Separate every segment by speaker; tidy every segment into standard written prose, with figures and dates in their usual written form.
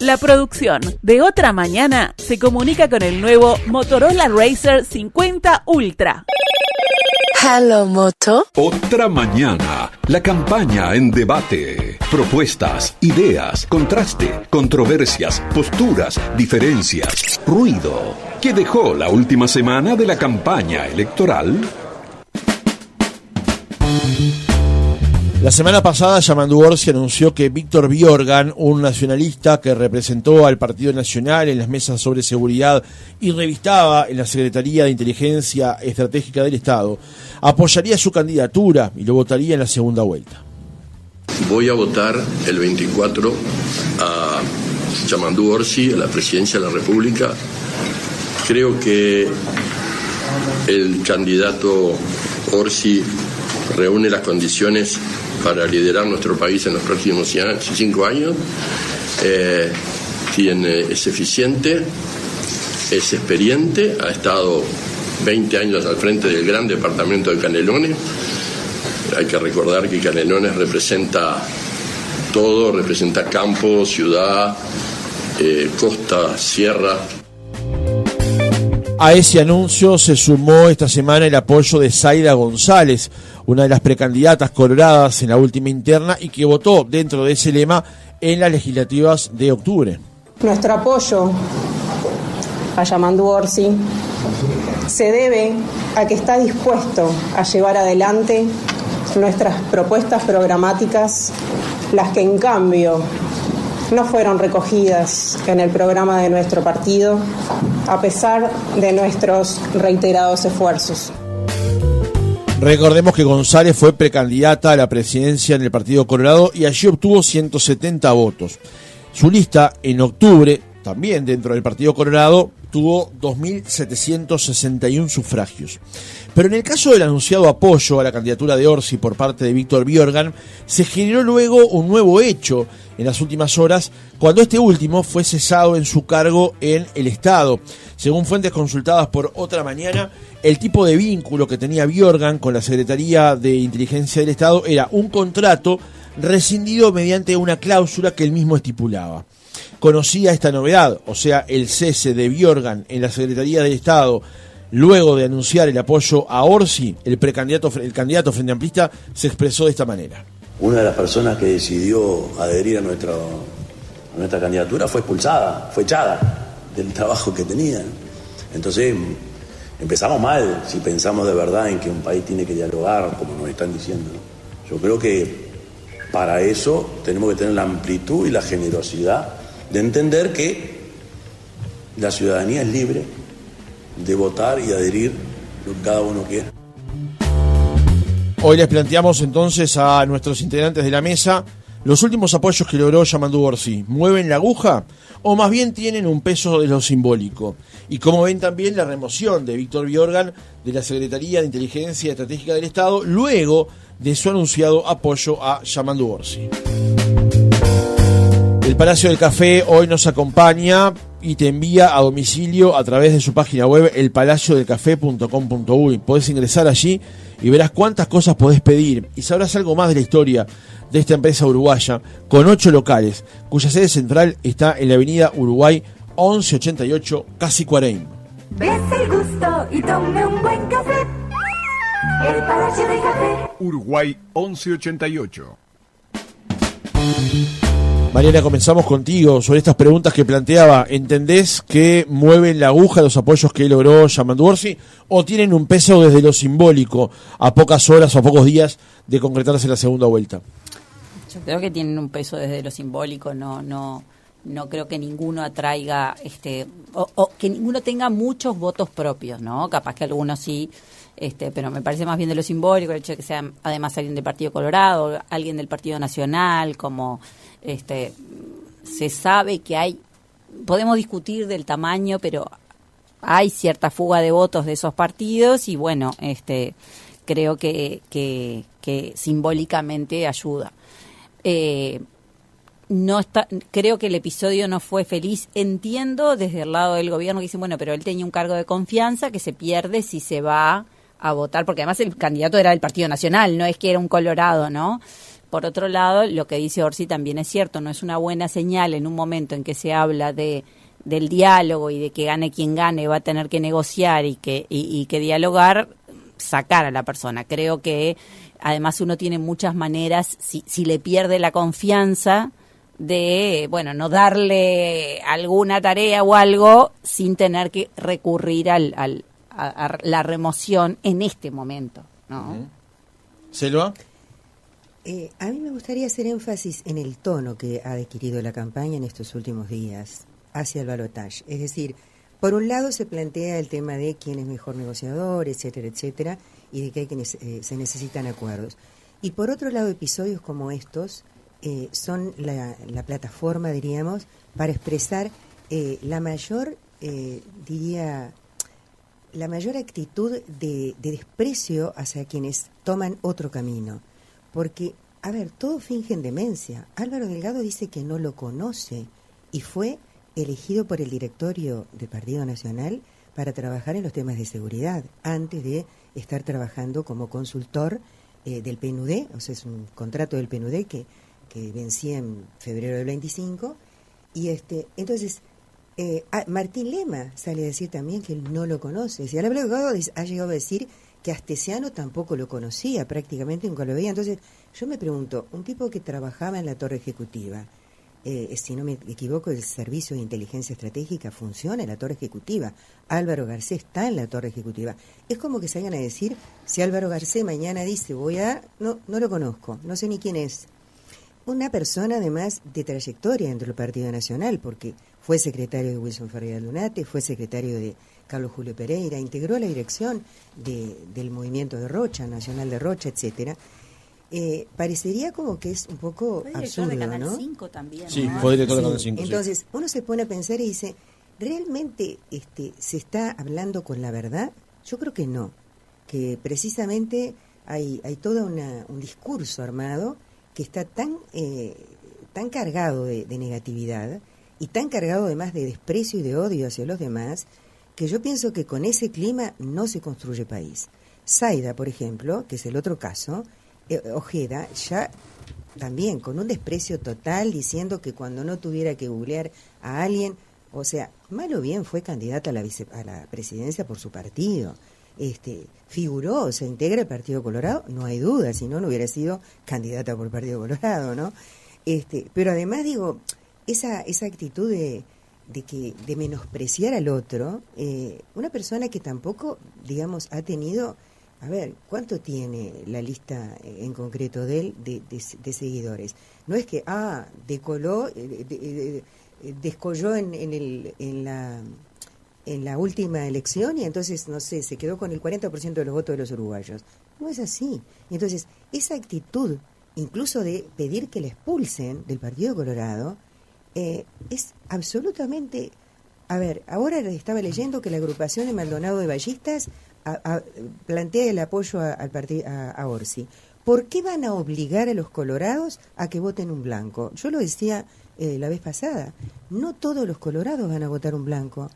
Speaker 1: La producción de Otra Mañana se comunica con el nuevo Motorola Razr 50 Ultra.
Speaker 2: Hello, Moto.
Speaker 3: Otra Mañana, la campaña en debate. Propuestas, ideas, contraste, controversias, posturas, diferencias, ruido. ¿Qué dejó la última semana de la campaña electoral?
Speaker 4: La semana pasada, Yamandu Orsi anunció que Víctor Biorgan, un nacionalista que representó al Partido Nacional en las mesas sobre seguridad y revistaba en la Secretaría de Inteligencia Estratégica del Estado, apoyaría su candidatura y lo votaría en la segunda vuelta.
Speaker 5: Voy a votar el 24 a Yamandu Orsi a la presidencia de la República. Creo que el candidato Orsi reúne las condiciones para liderar nuestro país en los próximos 5 años. Es eficiente, es experiente, ha estado 20 años al frente del gran departamento de Canelones. Hay que recordar que Canelones representa todo, representa campo, ciudad, costa, sierra.
Speaker 4: A ese anuncio se sumó esta semana el apoyo de Zaida González, una de las precandidatas coloradas en la última interna y que votó dentro de ese lema en las legislativas de octubre.
Speaker 6: Nuestro apoyo a Yamandu Orsi se debe a que está dispuesto a llevar adelante nuestras propuestas programáticas, las que en cambio no fueron recogidas en el programa de nuestro partido, a pesar de nuestros reiterados esfuerzos.
Speaker 4: Recordemos que González fue precandidata a la presidencia en el Partido Colorado y allí obtuvo 170 votos. Su lista en octubre, también dentro del Partido Colorado, tuvo 2.761 sufragios. Pero en el caso del anunciado apoyo a la candidatura de Orsi por parte de Víctor Biorgan, se generó luego un nuevo hecho en las últimas horas, cuando este último fue cesado en su cargo en el Estado. Según fuentes consultadas por Otra Mañana, el tipo de vínculo que tenía Biorgan con la Secretaría de Inteligencia del Estado era un contrato rescindido mediante una cláusula que él mismo estipulaba. Conocía esta novedad, o sea, el cese de Biorgan en la Secretaría del Estado, luego de anunciar el apoyo a Orsi, el candidato Frente Amplista se expresó de esta manera.
Speaker 7: Una de las personas que decidió adherir a nuestra candidatura fue expulsada, fue echada del trabajo que tenía. Entonces, empezamos mal si pensamos de verdad en que un país tiene que dialogar, como nos están diciendo, ¿no? Yo creo que para eso tenemos que tener la amplitud y la generosidad de entender que la ciudadanía es libre de votar y adherir lo que cada uno quiera.
Speaker 4: Hoy les planteamos entonces a nuestros integrantes de la mesa los últimos apoyos que logró Yamandu Orsi. ¿Mueven la aguja o más bien tienen un peso de lo simbólico? Y como ven también la remoción de Víctor Biorgan de la Secretaría de Inteligencia Estratégica del Estado luego de su anunciado apoyo a Yamandu Orsi. El Palacio del Café hoy nos acompaña y te envía a domicilio a través de su página web elpalaciodelcafé.com.uy. Podés ingresar allí y verás cuántas cosas podés pedir y sabrás algo más de la historia de esta empresa uruguaya con 8 locales, cuya sede central está en la avenida Uruguay 1188, casi Cuareim.
Speaker 8: Ves el gusto y tome un buen café. El Palacio del Café.
Speaker 9: Uruguay 1188.
Speaker 4: Mariana, comenzamos contigo sobre estas preguntas que planteaba. ¿Entendés que mueven la aguja los apoyos que logró Yamandu Orsi o tienen un peso desde lo simbólico a pocas horas o a pocos días de concretarse la segunda vuelta?
Speaker 10: Yo creo que tienen un peso desde lo simbólico, no creo que ninguno atraiga, o que ninguno tenga muchos votos propios, ¿no? Capaz que algunos sí, pero me parece más bien de lo simbólico, el hecho de que sea además alguien del Partido Colorado, alguien del Partido Nacional, como se sabe que hay, podemos discutir del tamaño, pero hay cierta fuga de votos de esos partidos y bueno, creo que simbólicamente ayuda. No está, creo que el episodio no fue feliz. Entiendo desde el lado del gobierno que dicen, bueno, pero él tenía un cargo de confianza que se pierde si se va a votar, porque además el candidato era del Partido Nacional, no es que era un colorado, ¿no? Por otro lado, lo que dice Orsi también es cierto, no es una buena señal en un momento en que se habla del diálogo y de que gane quien gane, va a tener que negociar y que dialogar, sacar a la persona. Creo que además uno tiene muchas maneras, si le pierde la confianza, de, bueno, no darle alguna tarea o algo sin tener que recurrir a la remoción en este momento, ¿no?
Speaker 4: ¿Selva?
Speaker 11: A mí me gustaría hacer énfasis en el tono que ha adquirido la campaña en estos últimos días hacia el balotaje. Es decir, por un lado se plantea el tema de quién es mejor negociador, etcétera, etcétera, y de que se necesitan acuerdos. Y por otro lado, episodios como estos son la plataforma, diríamos, para expresar la mayor, la mayor actitud de desprecio hacia quienes toman otro camino. Porque, a ver, todos fingen demencia. Álvaro Delgado dice que no lo conoce y fue elegido por el directorio del Partido Nacional para trabajar en los temas de seguridad, antes de estar trabajando como consultor del PNUD, o sea, es un contrato del PNUD que vencía en febrero del 25, y entonces Martín Lema sale a decir también que él no lo conoce. Si Álvaro Delgado ha llegado a decir que Astesiano tampoco lo conocía, prácticamente nunca lo veía. Entonces, yo me pregunto, un tipo que trabajaba en la Torre Ejecutiva, si no me equivoco, el Servicio de Inteligencia Estratégica funciona en la Torre Ejecutiva. Álvaro Garcés está en la Torre Ejecutiva. Es como que salgan a decir, si Álvaro Garcés mañana dice, no lo conozco, no sé ni quién es. Una persona, además, de trayectoria dentro del Partido Nacional, porque fue secretario de Wilson Ferreira Lunate, fue secretario de Carlos Julio Pereira, integró la dirección del movimiento de Rocha, Nacional de Rocha, etcétera. Parecería como que es un poco absurdo,
Speaker 10: de Canal
Speaker 11: ¿no?
Speaker 10: 5 también,
Speaker 4: Sí,
Speaker 10: ¿no?
Speaker 4: fue director de Canal 5.
Speaker 11: Entonces, uno se pone a pensar y dice, ¿realmente se está hablando con la verdad? Yo creo que no, que precisamente hay todo un discurso armado que está tan cargado de negatividad y tan cargado además de desprecio y de odio hacia los demás, que yo pienso que con ese clima no se construye país. Zaida, por ejemplo, que es el otro caso, Ojeda, ya también con un desprecio total, diciendo que cuando no tuviera que googlear a alguien, o sea, mal o bien fue candidata a la presidencia por su partido. Figuró, se integra el Partido Colorado, no hay duda, si no hubiera sido candidata por el Partido Colorado, ¿no? Pero además, digo, esa actitud de menospreciar al otro, una persona que tampoco, digamos, ha tenido, a ver, ¿cuánto tiene la lista en concreto de él de seguidores? No es que, decoló, descolló en la última elección y entonces, no sé, se quedó con el 40% de los votos de los uruguayos. No es así. Entonces, esa actitud, incluso de pedir que le expulsen del Partido Colorado, es absolutamente... A ver, ahora estaba leyendo que la agrupación de Maldonado de Ballistas plantea el apoyo a Orsi. ¿Por qué van a obligar a los colorados a que voten un blanco? Yo lo decía la vez pasada, no todos los colorados van a votar un blanco.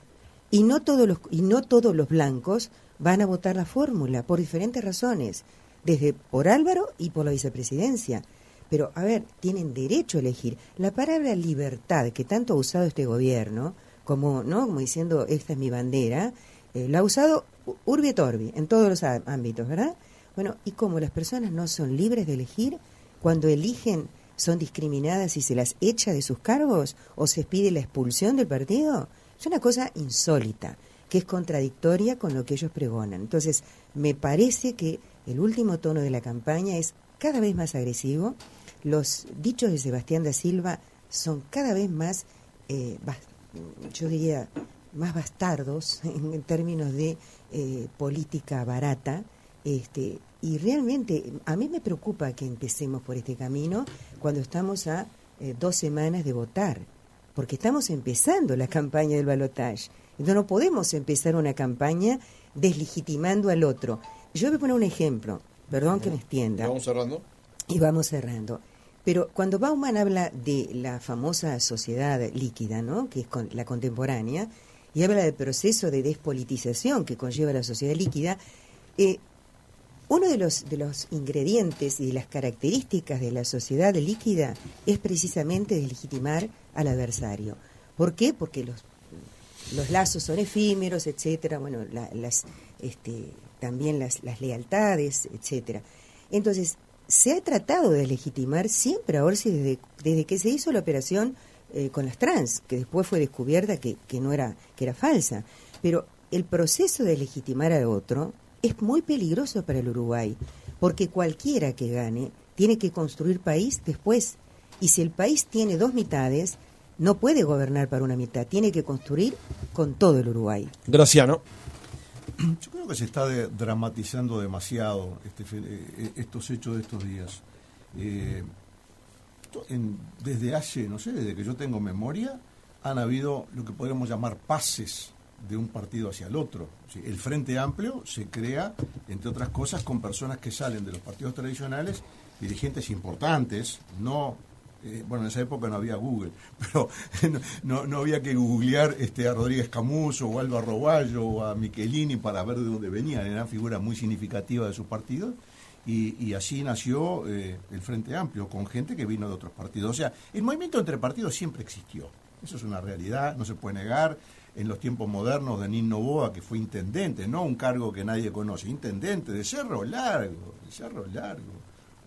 Speaker 11: Y no todos los blancos van a votar la fórmula, por diferentes razones, por Álvaro y por la vicepresidencia. Pero, a ver, tienen derecho a elegir. La palabra libertad, que tanto ha usado este gobierno, como diciendo, esta es mi bandera, la ha usado urbi et orbi, en todos los ámbitos, ¿verdad? Bueno, y como las personas no son libres de elegir, cuando eligen son discriminadas y se las echa de sus cargos, o se pide la expulsión del partido... Es una cosa insólita, que es contradictoria con lo que ellos pregonan. Entonces, me parece que el último tono de la campaña es cada vez más agresivo. Los dichos de Sebastián da Silva son cada vez más, yo diría, más bastardos en términos de política barata. Y realmente, a mí me preocupa que empecemos por este camino cuando estamos a 2 semanas de votar. Porque estamos empezando la campaña del balotaje. Entonces no podemos empezar una campaña deslegitimando al otro. Yo voy a poner un ejemplo, perdón que me extienda. Y vamos cerrando. Pero cuando Bauman habla de la famosa sociedad líquida, ¿no?, que es la contemporánea, y habla del proceso de despolitización que conlleva la sociedad líquida, uno de los ingredientes y de las características de la sociedad líquida es precisamente deslegitimar al adversario. ¿Por qué? Porque los lazos son efímeros, etcétera, bueno, también las lealtades, etcétera. Entonces, se ha tratado de legitimar siempre a Orsi desde que se hizo la operación con las trans, que después fue descubierta que era falsa. Pero el proceso de legitimar al otro es muy peligroso para el Uruguay, porque cualquiera que gane tiene que construir país después. Y si el país tiene dos mitades, no puede gobernar para una mitad, tiene que construir con todo el Uruguay.
Speaker 4: Graciano.
Speaker 12: Yo creo que se está dramatizando demasiado estos hechos de estos días. Desde hace, no sé, desde que yo tengo memoria, han habido lo que podríamos llamar pases de un partido hacia el otro. El Frente Amplio se crea, entre otras cosas, con personas que salen de los partidos tradicionales, dirigentes importantes, bueno, en esa época no había Google, pero no había que googlear a Rodríguez Camuso o Alba Roballo o a Michelini para ver de dónde venían, eran figuras muy significativas de sus partidos, y así nació el Frente Amplio, con gente que vino de otros partidos. O sea, el movimiento entre partidos siempre existió, eso es una realidad, no se puede negar. En los tiempos modernos, Denis Noboa, que fue intendente, no un cargo que nadie conoce, intendente de Cerro Largo,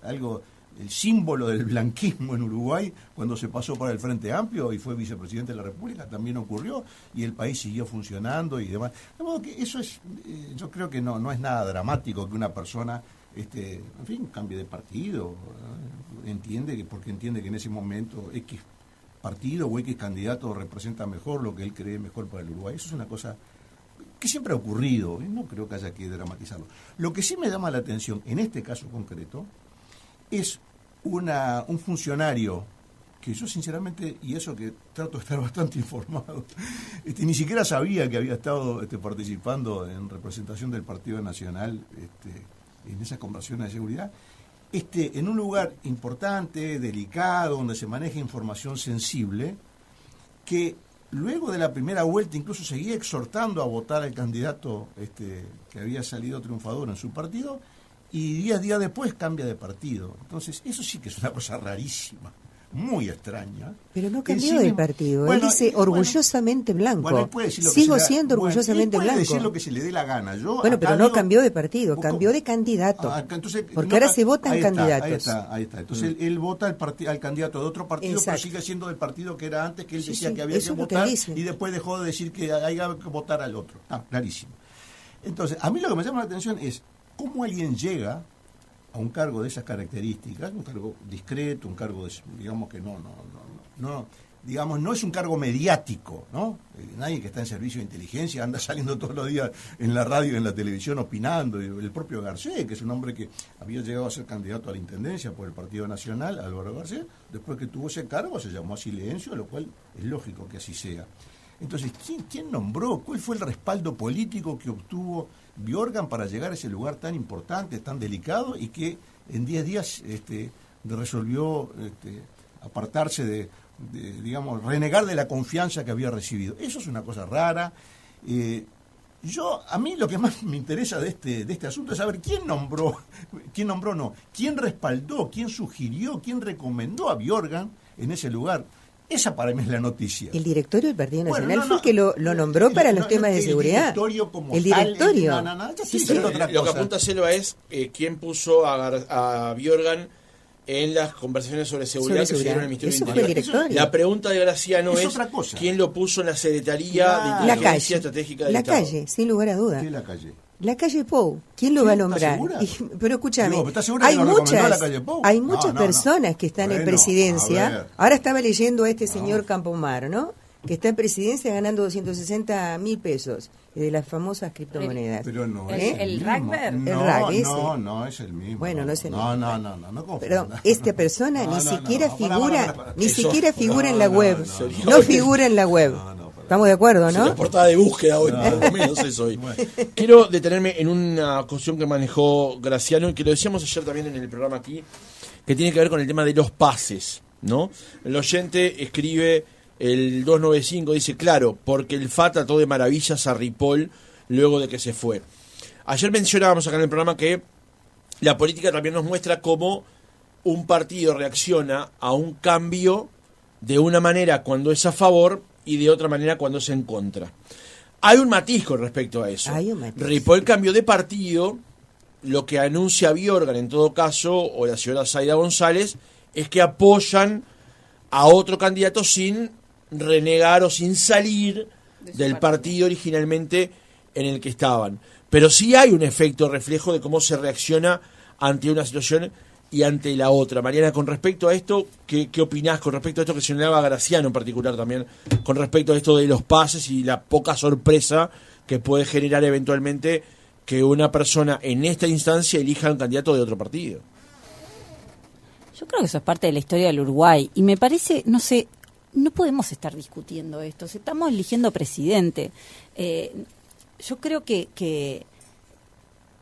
Speaker 12: algo, el símbolo del blanquismo en Uruguay, cuando se pasó para el Frente Amplio y fue vicepresidente de la República, también ocurrió, y el país siguió funcionando y demás. De modo que eso es, yo creo que no es nada dramático que una persona, en fin, cambie de partido, porque entiende que en ese momento X partido o X candidato representa mejor lo que él cree mejor para el Uruguay. Eso es una cosa que siempre ha ocurrido, no creo que haya que dramatizarlo. Lo que sí me llama la atención en este caso concreto es un funcionario que yo sinceramente, y eso que trato de estar bastante informado, ni siquiera sabía que había estado participando en representación del Partido Nacional en esas conversaciones de seguridad, en un lugar importante, delicado, donde se maneja información sensible, que luego de la primera vuelta incluso seguía exhortando a votar al candidato que había salido triunfador en su partido, y 10 días después cambia de partido. Entonces, eso sí que es una cosa rarísima, muy extraña.
Speaker 11: Pero no cambió de partido, él dice orgullosamente blanco.
Speaker 12: Bueno, él puede decir lo
Speaker 11: Sigo
Speaker 12: que
Speaker 11: siendo orgullosamente
Speaker 12: él puede
Speaker 11: blanco.
Speaker 12: decir lo que se le dé la gana.
Speaker 11: Pero no cambió de partido, cambió de candidato.
Speaker 12: Entonces,
Speaker 11: porque ahora se votan candidatos.
Speaker 12: Ahí está. Entonces él vota al candidato de otro partido,
Speaker 11: Exacto.
Speaker 12: pero sigue siendo del partido que era antes, que él decía que había
Speaker 11: eso
Speaker 12: que
Speaker 11: es lo que
Speaker 12: votar,
Speaker 11: dice.
Speaker 12: y después dejó de decir que había que votar al otro. Clarísimo. Entonces, a mí lo que me llama la atención es cómo alguien llega a un cargo de esas características, un cargo discreto, un cargo, digamos que no es un cargo mediático, ¿no? Nadie que está en servicio de inteligencia anda saliendo todos los días en la radio y en la televisión opinando. El propio Garcés, que es un hombre que había llegado a ser candidato a la intendencia por el Partido Nacional, Álvaro Garcés, después que tuvo ese cargo se llamó a silencio, lo cual es lógico que así sea. Entonces, ¿quién nombró? ¿Cuál fue el respaldo político que obtuvo Biorgan para llegar a ese lugar tan importante, tan delicado, y que en 10 días resolvió apartarse digamos, renegar de la confianza que había recibido? Eso es una cosa rara. A mí lo que más me interesa de este asunto es saber quién respaldó, quién sugirió, quién recomendó a Biorgan en ese lugar. Esa para mí es la noticia.
Speaker 11: El directorio del Partido Nacional fue el que lo nombró para los temas de seguridad.
Speaker 12: El directorio.
Speaker 4: Lo que apunta Selva es quién puso a Biorgan en las conversaciones sobre seguridad que se dieron en el Ministerio del Interior. La pregunta de Graciano es quién lo puso en la Secretaría de Inteligencia Estratégica del Estado.
Speaker 11: La calle, sin lugar a duda.
Speaker 12: ¿Qué es la calle?
Speaker 11: La calle Pou, ¿quién lo va a nombrar? Pero escúchame, hay muchas personas que están en presidencia. Ahora estaba leyendo a señor Campomar, ¿no? Que está en presidencia ganando 260.000 pesos de las famosas criptomonedas.
Speaker 12: Pero no
Speaker 10: es el Ragber.
Speaker 12: No es el mismo.
Speaker 11: Bueno, no es el mismo.
Speaker 12: No.
Speaker 11: Pero esta persona ni siquiera figura en la web. No figura en la web. Estamos de acuerdo, ¿no?
Speaker 4: La portada de búsqueda hoy, por lo menos eso hoy. Quiero detenerme en una cuestión que manejó Graciano y que lo decíamos ayer también en el programa aquí, que tiene que ver con el tema de los pases, ¿no? El oyente escribe el 295, dice, claro, porque el FA trató de maravillas a Ripoll luego de que se fue. Ayer mencionábamos acá en el programa que la política también nos muestra cómo un partido reacciona a un cambio de una manera cuando es a favor y de otra manera cuando es en contra. Hay un matiz con respecto a eso. Ripoll cambió de partido. Lo que anuncia Biorga, en todo caso, o la señora Zaida González, es que apoyan a otro candidato sin renegar o sin salir del partido originalmente en el que estaban. Pero sí hay un efecto reflejo de cómo se reacciona ante una situación y ante la otra. Mariana, con respecto a esto, ¿qué opinás con respecto a esto que señalaba Graciano en particular también, con respecto a esto de los pases y la poca sorpresa que puede generar eventualmente que una persona en esta instancia elija un candidato de otro partido?
Speaker 10: Yo creo que eso es parte de la historia del Uruguay y me parece, no sé, no podemos estar discutiendo esto. Estamos eligiendo presidente. Yo creo que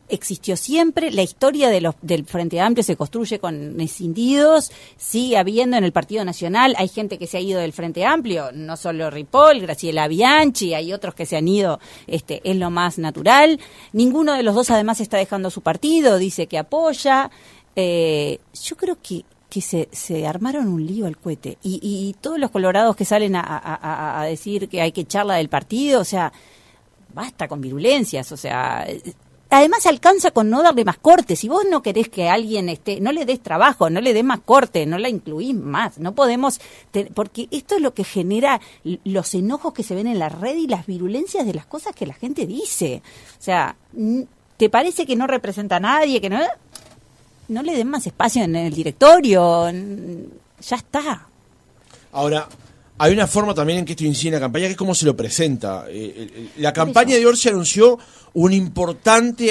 Speaker 10: existió siempre, la historia del Frente Amplio se construye con escindidos, sigue habiendo en el Partido Nacional, hay gente que se ha ido del Frente Amplio, no solo Ripoll, Graciela Bianchi, hay otros que se han ido, es lo más natural. Ninguno de los dos además está dejando su partido, dice que apoya. Yo creo que se armaron un lío al cohete y todos los colorados que salen a decir que hay que echarla del partido, o sea, basta con virulencias, o sea, además alcanza con no darle más corte. Si vos no querés que alguien no le des trabajo, no le des más corte, no la incluís más, no podemos, porque esto es lo que genera los enojos que se ven en la red y las virulencias de las cosas que la gente dice. O sea, ¿te parece que no representa a nadie, que no le den más espacio en el directorio? Ya está.
Speaker 4: Ahora, hay una forma también en que esto incide en la campaña, que es cómo se lo presenta. La campaña de Orsi anunció una importante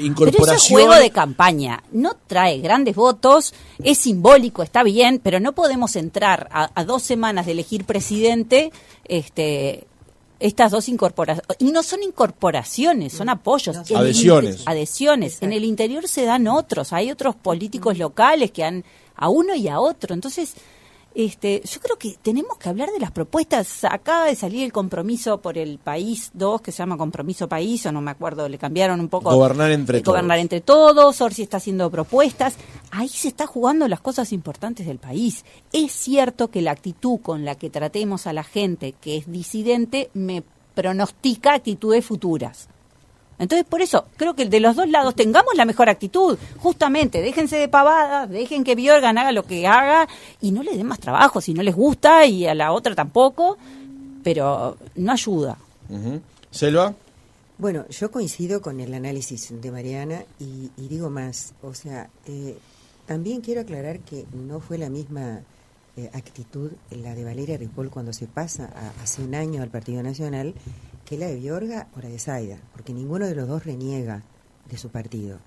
Speaker 4: incorporación.
Speaker 10: Pero ese juego de campaña no trae grandes votos, es simbólico, está bien, pero no podemos entrar a 2 semanas de elegir presidente estas dos incorporaciones. Y no son incorporaciones, son apoyos. Adhesiones. En el interior se dan otros, hay otros políticos locales que han a uno y a otro. Entonces, yo creo que tenemos que hablar de las propuestas. Acaba de salir el Compromiso por el País 2, que se llama Compromiso País, o no me acuerdo, le cambiaron un poco.
Speaker 4: Gobernar entre
Speaker 10: todos. Orsi está haciendo propuestas. Ahí se está jugando las cosas importantes del país. Es cierto que la actitud con la que tratemos a la gente que es disidente me pronostica actitudes futuras. Entonces, por eso, creo que de los dos lados tengamos la mejor actitud. Justamente, déjense de pavadas, dejen que Biorga haga lo que haga y no le den más trabajo si no les gusta, y a la otra tampoco, pero no ayuda.
Speaker 4: ¿Selva?
Speaker 11: Bueno, yo coincido con el análisis de Mariana y digo más. O sea, también quiero aclarar que no fue la misma actitud la de Valeria Ripoll cuando se pasa hace un año al Partido Nacional que la de Biorga o la de Zaida, porque ninguno de los dos reniega de su partido.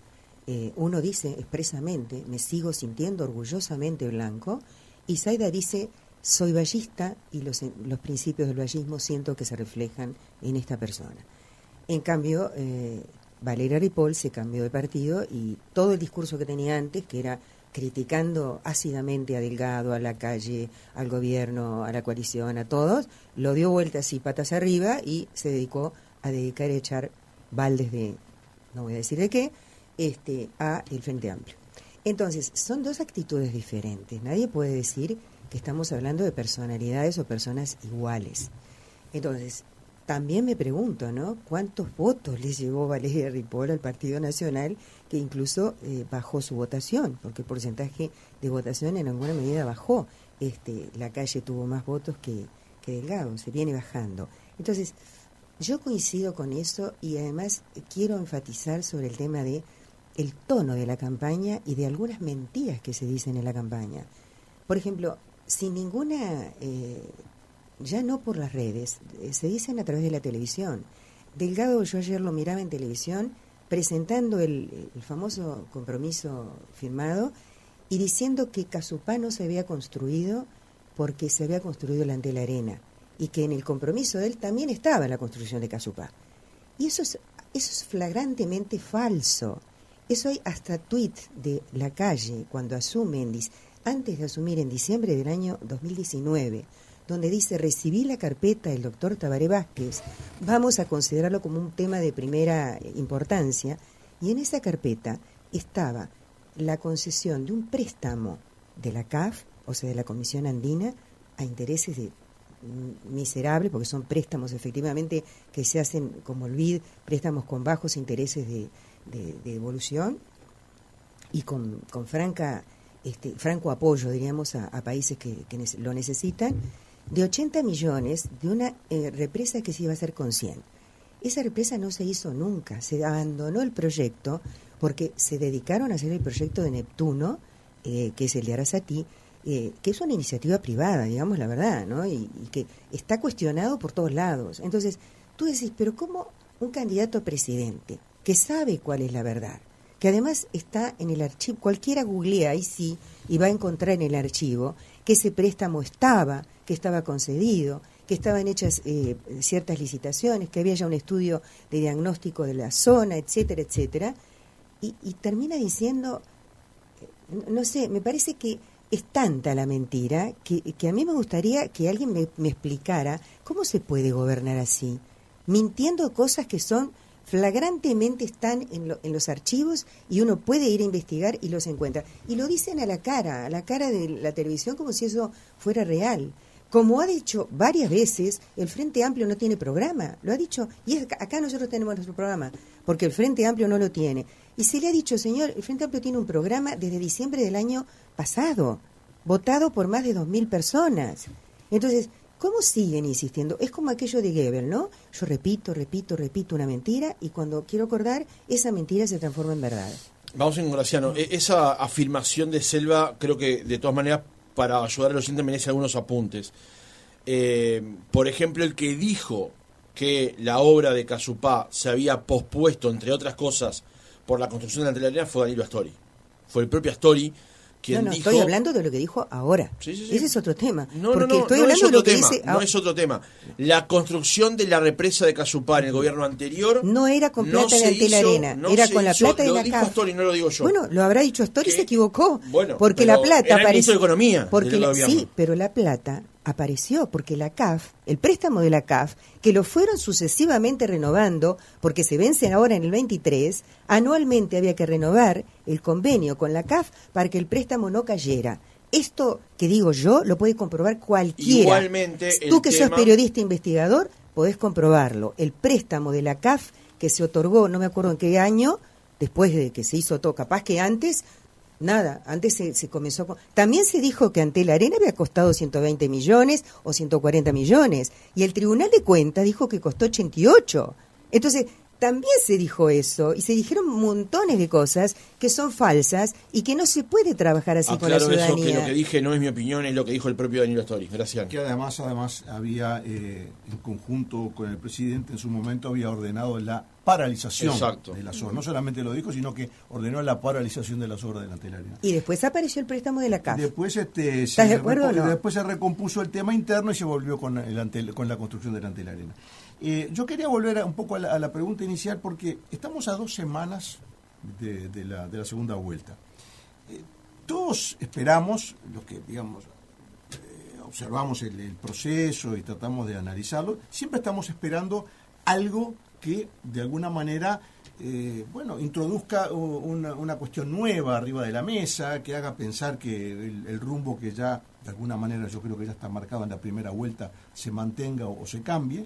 Speaker 11: Uno dice expresamente, me sigo sintiendo orgullosamente blanco, y Zaida dice, soy vallista y los principios del vallismo siento que se reflejan en esta persona. En cambio, Valeria Ripoll se cambió de partido y todo el discurso que tenía antes, que era criticando ácidamente a Delgado, a la calle, al gobierno, a la coalición, a todos, lo dio vuelta así, patas arriba, y se dedicó a echar baldes de, no voy a decir de qué, a el Frente Amplio. Entonces, son dos actitudes diferentes. Nadie puede decir que estamos hablando de personalidades o personas iguales. Entonces, también me pregunto, ¿no? ¿Cuántos votos le llevó Valeria Ripoll al Partido Nacional, que incluso bajó su votación? Porque el porcentaje de votación en alguna medida bajó. La calle tuvo más votos que Delgado, se viene bajando. Entonces, yo coincido con eso y además quiero enfatizar sobre el tema de el tono de la campaña y de algunas mentiras que se dicen en la campaña. Por ejemplo, sin ninguna... ya no por las redes, se dicen a través de la televisión. Delgado, yo ayer lo miraba en televisión, presentando el famoso compromiso firmado y diciendo que Casupá no se había construido porque se había construido delante de la arena y que en el compromiso de él también estaba la construcción de Casupá. Y eso es flagrantemente falso. Eso hay hasta tuit de La Calle cuando asume, antes de asumir en diciembre del año 2019, donde dice, recibí la carpeta del doctor Tabaré Vázquez, vamos a considerarlo como un tema de primera importancia, y en esa carpeta estaba la concesión de un préstamo de la CAF, o sea, de la Comisión Andina, a intereses de miserables, porque son préstamos efectivamente que se hacen como el BID, préstamos con bajos intereses de evolución y con franco apoyo, diríamos, a países que lo necesitan, de 80 millones de una represa que se iba a hacer con 100. Esa represa no se hizo nunca, se abandonó el proyecto porque se dedicaron a hacer el proyecto de Neptuno, que es el de Arasatí, que es una iniciativa privada, digamos la verdad, ¿no? Y que está cuestionado por todos lados. Entonces, tú decís, pero ¿cómo un candidato a presidente que sabe cuál es la verdad, que además está en el archivo, cualquiera googlea ahí sí, y va a encontrar en el archivo que ese préstamo que estaba concedido, que estaban hechas ciertas licitaciones, que había ya un estudio de diagnóstico de la zona, etcétera, etcétera, y termina diciendo, no sé, me parece que es tanta la mentira que a mí me gustaría que alguien me explicara cómo se puede gobernar así, mintiendo cosas que son flagrantemente están en los archivos y uno puede ir a investigar y los encuentra. Y lo dicen a la cara de la televisión como si eso fuera real. Como ha dicho varias veces, el Frente Amplio no tiene programa, lo ha dicho, y acá nosotros tenemos nuestro programa, porque el Frente Amplio no lo tiene. Y se le ha dicho, señor, el Frente Amplio tiene un programa desde diciembre del año pasado, votado por más de 2.000 personas. Entonces, ¿cómo siguen insistiendo? Es como aquello de Goebbels, ¿no? Yo repito una mentira y cuando quiero acordar, esa mentira se transforma en verdad.
Speaker 4: Vamos en Graciano. Esa afirmación de Selva, creo que de todas maneras, para ayudar a los oyentes, merece algunos apuntes. Por ejemplo, el que dijo que la obra de Casupá se había pospuesto, entre otras cosas, por la construcción de la Antelarena fue Danilo Astori. Fue el propio Astori quien dijo...
Speaker 11: estoy hablando de lo que dijo ahora.
Speaker 4: Sí.
Speaker 11: Ese es otro tema.
Speaker 4: No es otro tema. La construcción de la represa de Casupá en el gobierno anterior...
Speaker 11: No era con plata de Antelarena, era con la plata de la CAF.
Speaker 4: Lo dijo Astori, no lo digo yo.
Speaker 11: Bueno, lo habrá dicho Astori, se equivocó.
Speaker 4: Bueno,
Speaker 11: porque la plata
Speaker 4: era el ministro de Economía del gobierno.
Speaker 11: Sí, pero la plata apareció porque la CAF, el préstamo de la CAF, que lo fueron sucesivamente renovando, porque se vencen ahora en el 23, anualmente había que renovar el convenio con la CAF para que el préstamo no cayera. Esto que digo yo lo puede comprobar cualquiera.
Speaker 4: Igualmente,
Speaker 11: tú que sos periodista investigador, podés comprobarlo. El préstamo de la CAF que se otorgó, no me acuerdo en qué año, después de que se hizo todo, capaz que antes... Nada, antes se comenzó con... También se dijo que Antelarena había costado 120 millones o 140 millones y el Tribunal de Cuentas dijo que costó 88. Entonces, también se dijo eso y se dijeron montones de cosas que son falsas y que no se puede trabajar así con la ciudadanía.
Speaker 4: Eso, que lo que dije no es mi opinión, es lo que dijo el propio Danilo Astori. Gracias.
Speaker 12: Que además había, en conjunto con el presidente, en su momento había ordenado la paralización de las obras. No solamente lo dijo, sino que ordenó la paralización de las obras de la Antelarena.
Speaker 11: Y después apareció el préstamo de la CAF.
Speaker 12: Después
Speaker 11: ¿Estás de acuerdo o no?
Speaker 12: Después se recompuso el tema interno y se volvió con la construcción de la Antelarena. Yo quería volver un poco a la pregunta inicial porque estamos a 2 semanas de la segunda vuelta. Todos esperamos, los que digamos observamos el proceso y tratamos de analizarlo, siempre estamos esperando algo que de alguna manera introduzca una cuestión nueva arriba de la mesa, que haga pensar que el rumbo que ya de alguna manera yo creo que ya está marcado en la primera vuelta se mantenga o se cambie.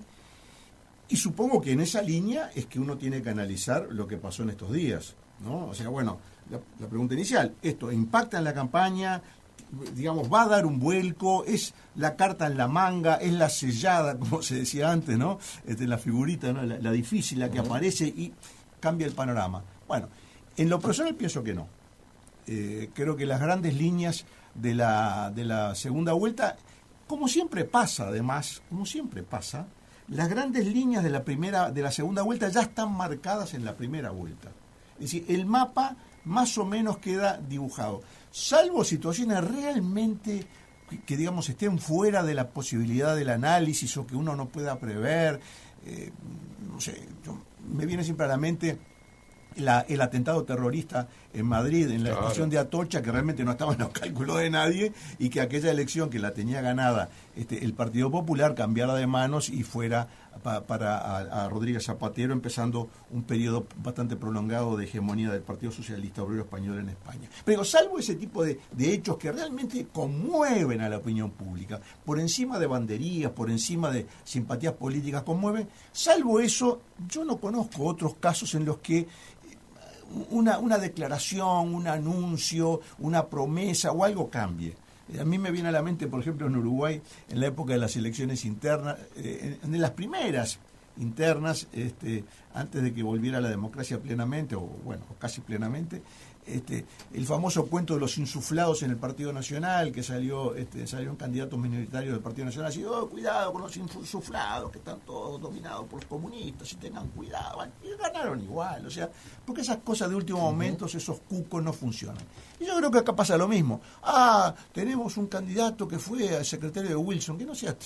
Speaker 12: Y supongo que en esa línea es que uno tiene que analizar lo que pasó en estos días, ¿no? O sea, bueno, la pregunta inicial, ¿esto impacta en la campaña? Digamos, ¿va a dar un vuelco? ¿Es la carta en la manga? ¿Es la sellada, como se decía antes, ¿no? La figurita, ¿no? La difícil, la que aparece y cambia el panorama. Bueno, en lo personal pienso que no. Creo que las grandes líneas de la segunda vuelta, como siempre pasa, las grandes líneas de la segunda vuelta ya están marcadas en la primera vuelta. Es decir, el mapa más o menos queda dibujado, salvo situaciones realmente que digamos estén fuera de la posibilidad del análisis o que uno no pueda prever. No sé, me viene siempre a la mente el atentado terrorista en Madrid, en la estación de Atocha, que realmente no estaba en los cálculos de nadie, y que aquella elección que la tenía ganada el Partido Popular cambiara de manos y fuera para Rodríguez Zapatero, empezando un periodo bastante prolongado de hegemonía del Partido Socialista Obrero Español en España. Pero salvo ese tipo de hechos que realmente conmueven a la opinión pública, por encima de banderías, por encima de simpatías políticas, conmueven, salvo eso, yo no conozco otros casos en los que una declaración, un anuncio, una promesa o algo cambie. A mí me viene a la mente, por ejemplo, en Uruguay, en la época de las elecciones internas, en las primeras internas, antes de que volviera la democracia plenamente, o casi plenamente, el famoso cuento de los insuflados en el Partido Nacional, que salieron candidatos minoritarios del Partido Nacional, así, cuidado con los insuflados, que están todos dominados por los comunistas, y tengan cuidado, y ganaron igual, o sea, porque esas cosas de último momento, esos cucos no funcionan. Y yo creo que acá pasa lo mismo. Tenemos un candidato que fue al secretario de Wilson, que no sea,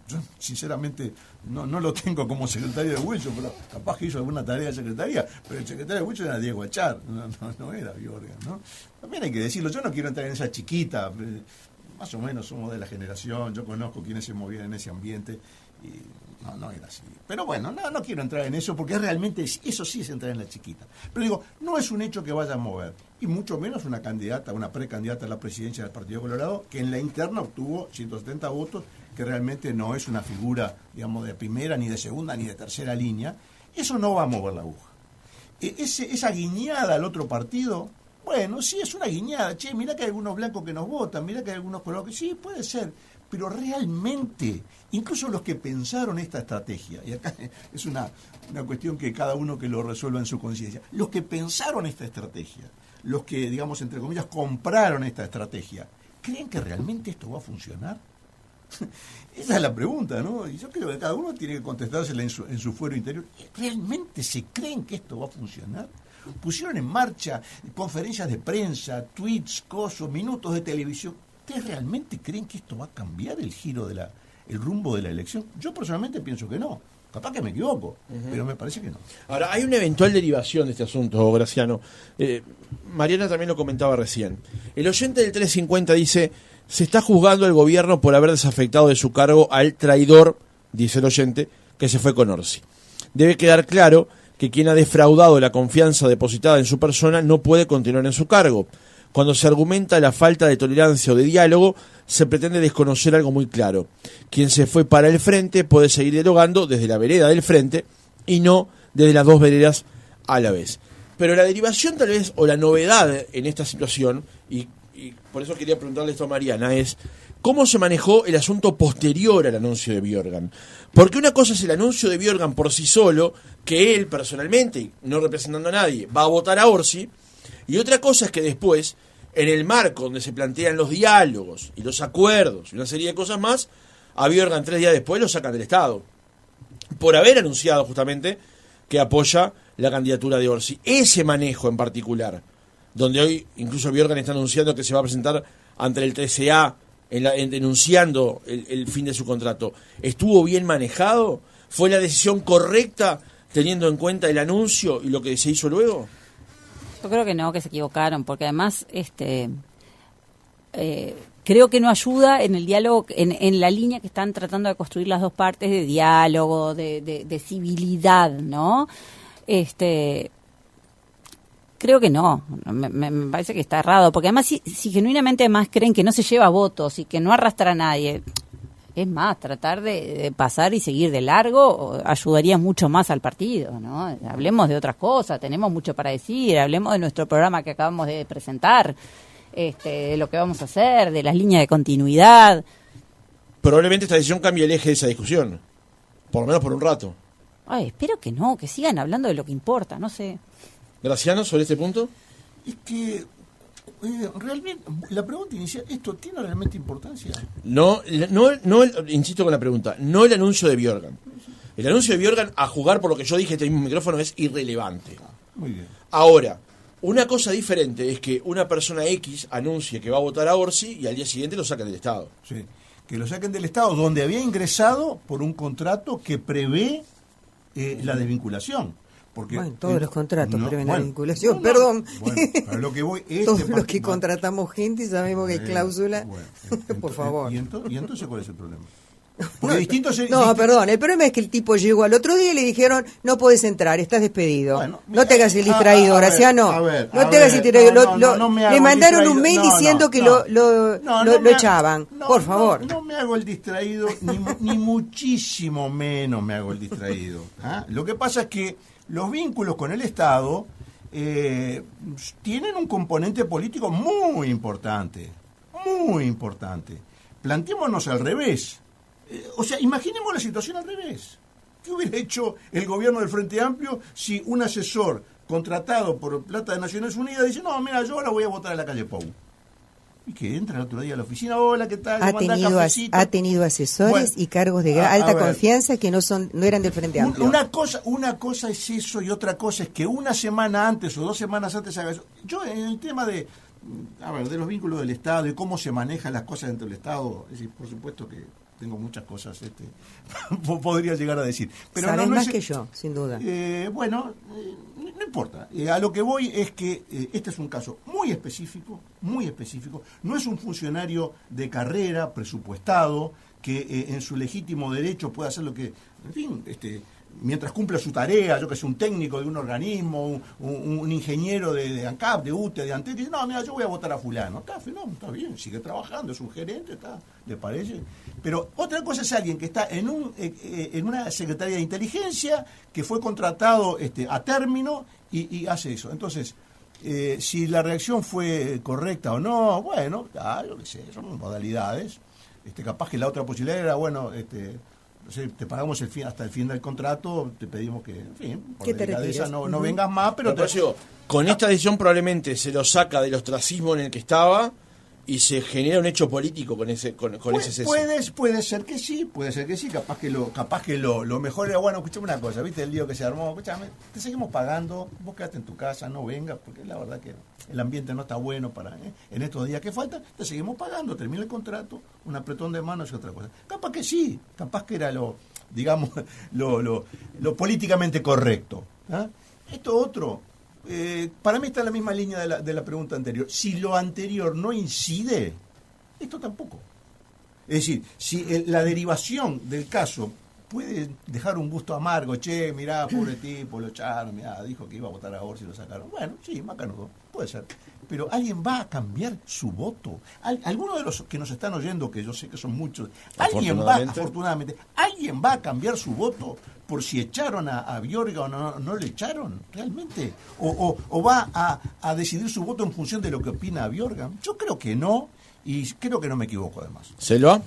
Speaker 12: yo sinceramente no lo tengo como secretario de Wilson, pero capaz que hizo alguna tarea de secretaría, pero el secretario de Wilson era Diego Achar, no era Biorga, ¿no? También hay que decirlo, yo no quiero entrar en esa chiquita, más o menos somos de la generación, yo conozco quienes se movían en ese ambiente, y no era así. Pero bueno, no quiero entrar en eso, porque realmente eso sí es entrar en la chiquita. Pero digo, no es un hecho que vaya a mover, y mucho menos una precandidata a la presidencia del Partido Colorado, que en la interna obtuvo 170 votos, que realmente no es una figura, digamos, de primera, ni de segunda, ni de tercera línea. Eso no va a mover la aguja. Esa guiñada al otro partido, bueno, sí es una guiñada. Che, mirá que hay algunos blancos que nos votan, mirá que hay algunos colorados que sí, puede ser. Pero realmente, incluso los que pensaron esta estrategia, y acá es una cuestión que cada uno que lo resuelva en su conciencia, los que pensaron esta estrategia, los que, digamos, entre comillas, compraron esta estrategia, ¿creen que realmente esto va a funcionar? Esa es la pregunta, ¿no? Y yo creo que cada uno tiene que contestársela en su fuero interior. ¿Realmente se creen que esto va a funcionar? Pusieron en marcha conferencias de prensa, tweets, minutos de televisión. ¿Ustedes realmente creen que esto va a cambiar el giro el rumbo de la elección? Yo personalmente pienso que no. Capaz que me equivoco, pero me parece que no.
Speaker 4: Ahora, hay una eventual derivación de este asunto, Graciano. Mariana también lo comentaba recién. El oyente del 350 dice: se está juzgando al gobierno por haber desafectado de su cargo al traidor, dice el oyente, que se fue con Orsi. Debe quedar claro que quien ha defraudado la confianza depositada en su persona no puede continuar en su cargo. Cuando se argumenta la falta de tolerancia o de diálogo, se pretende desconocer algo muy claro. Quien se fue para el frente puede seguir dialogando desde la vereda del frente y no desde las dos veredas a la vez. Pero la derivación tal vez, o la novedad en esta situación, y por eso quería preguntarle esto a Mariana, es cómo se manejó el asunto posterior al anuncio de Biorgan. Porque una cosa es el anuncio de Biorgan por sí solo, que él personalmente, no representando a nadie, va a votar a Orsi, y otra cosa es que después, en el marco donde se plantean los diálogos y los acuerdos y una serie de cosas más, a Biorgan 3 días después lo sacan del Estado, por haber anunciado justamente que apoya la candidatura de Orsi. Ese manejo en particular, donde hoy incluso Biorgan está anunciando que se va a presentar ante el TCA denunciando el fin de su contrato, ¿estuvo bien manejado? ¿Fue la decisión correcta teniendo en cuenta el anuncio y lo que se hizo luego?
Speaker 10: Yo creo que no, que se equivocaron, porque además creo que no ayuda en el diálogo, en la línea que están tratando de construir las dos partes, de diálogo, de civilidad, ¿no? Creo que no, me parece que está errado, porque además si genuinamente además creen que no se lleva votos y que no arrastra a nadie, es más, tratar de pasar y seguir de largo ayudaría mucho más al partido, ¿no? Hablemos de otras cosas, tenemos mucho para decir, hablemos de nuestro programa que acabamos de presentar, de lo que vamos a hacer, de las líneas de continuidad.
Speaker 4: Probablemente esta decisión cambie el eje de esa discusión, por lo menos por un rato.
Speaker 10: Ay, espero que no, que sigan hablando de lo que importa, no sé.
Speaker 4: Graciano, sobre este punto.
Speaker 12: Es que realmente, la pregunta inicial, ¿esto tiene realmente importancia?
Speaker 4: No, insisto con la pregunta, no el anuncio de Biorgan. El anuncio de Biorgan, a jugar por lo que yo dije en este mismo micrófono, es irrelevante.
Speaker 12: Muy bien.
Speaker 4: Ahora, una cosa diferente es que una persona X anuncie que va a votar a Orsi y al día siguiente lo saquen del Estado.
Speaker 12: Sí, que lo saquen del Estado, donde había ingresado por un contrato que prevé la desvinculación. Porque
Speaker 11: bueno, todos los contratos prevén la
Speaker 12: bueno,
Speaker 11: vinculación, perdón.
Speaker 12: Bueno, pero lo que voy
Speaker 11: todos los que contratamos gente sabemos que hay cláusula.
Speaker 12: Bueno,
Speaker 11: por favor.
Speaker 12: ¿Y entonces cuál es el problema? Porque
Speaker 11: perdón, el problema es que el tipo llegó al otro día y le dijeron, no podés entrar, estás despedido.
Speaker 12: Bueno,
Speaker 11: no te hagas el distraído, Graciano. No te hagas el distraído. Le mandaron un mail diciendo que lo echaban. Por favor.
Speaker 12: No me hago el distraído, ni muchísimo menos me hago el distraído. ¿Ah? Lo que pasa es que los vínculos con el Estado tienen un componente político muy importante. Muy importante. Planteémonos al revés. O sea, imaginemos la situación al revés. ¿Qué hubiera hecho el gobierno del Frente Amplio si un asesor contratado por plata de Naciones Unidas dice, no, mira, yo ahora voy a votar a la calle Pou? Y que entra el otro día a la oficina, hola, ¿qué tal?
Speaker 11: Ha tenido asesores y cargos de alta confianza que no eran del Frente Amplio.
Speaker 12: Una cosa es eso y otra cosa es que una semana antes o 2 semanas antes haga eso. Yo en el tema de los vínculos del Estado y cómo se manejan las cosas dentro del Estado, es decir, por supuesto que tengo muchas cosas podría llegar a decir, pero
Speaker 11: sabes más que yo, sin duda.
Speaker 12: No importa, a lo que voy es que este es un caso muy específico, no es un funcionario de carrera presupuestado que en su legítimo derecho puede hacer lo que, en fin, mientras cumpla su tarea, yo que sé, un técnico de un organismo, un ingeniero de ANCAP, de UTE, de ANTEC, dice, no, mira, yo voy a votar a fulano. Está bien, sigue trabajando, es un gerente, ¿le parece? Pero otra cosa es alguien que está en una secretaría de inteligencia, que fue contratado a término y hace eso. Entonces, si la reacción fue correcta o no, bueno, yo qué sé, son modalidades. Capaz que la otra posibilidad era, bueno, te pagamos hasta el fin del contrato, te pedimos que, en fin, por delicadeza no vengas más, pero
Speaker 4: con esta decisión probablemente se lo saca del ostracismo en el que estaba y se genera un hecho político con ese cese.
Speaker 12: Puede ser que sí, capaz que lo mejor era, bueno, escuchame una cosa, ¿viste el lío que se armó? Escuchame, te seguimos pagando, vos quedate en tu casa, no vengas, porque la verdad que el ambiente no está bueno para en estos días que faltan, te seguimos pagando, termina el contrato, un apretón de manos y otra cosa. Capaz que sí, capaz que era lo políticamente correcto. ¿Ah? Esto otro, para mí está en la misma línea de la pregunta anterior. Si lo anterior no incide, esto tampoco. Es decir, si la derivación del caso puede dejar un gusto amargo, che, mirá, pobre tipo, lo echaron, mirá, dijo que iba a votar a Orsi y lo sacaron. Bueno, sí, macanudo, puede ser. Pero ¿alguien va a cambiar su voto? ¿Alguno de los que nos están oyendo, que yo sé que son muchos, alguien va a cambiar su voto por si echaron a Biorga o no le echaron realmente? ¿O va a decidir su voto en función de lo que opina Biorga? Yo creo que no, y creo que no me equivoco además.
Speaker 4: ¿Selva?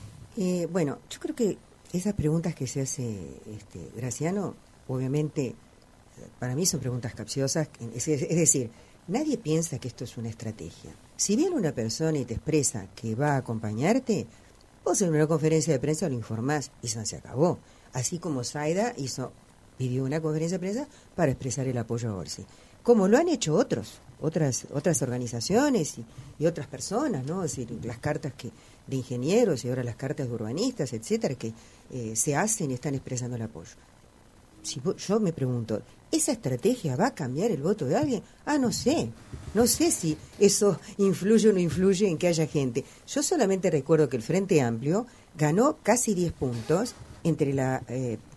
Speaker 11: Bueno, yo creo que esas preguntas que se hace Graciano, obviamente, para mí son preguntas capciosas. Es decir, nadie piensa que esto es una estrategia. Si viene una persona y te expresa que va a acompañarte, vos en una conferencia de prensa lo informás y se acabó. Así como Zaida pidió una conferencia de prensa para expresar el apoyo a Orsi. Como lo han hecho otras organizaciones y otras personas, ¿no? Es decir, las cartas de ingenieros y ahora las cartas de urbanistas, etcétera, que se hacen y están expresando el apoyo. Yo me pregunto, ¿esa estrategia va a cambiar el voto de alguien? No sé si eso influye o no influye en que haya gente. Yo solamente recuerdo que el Frente Amplio ganó casi 10 puntos entre la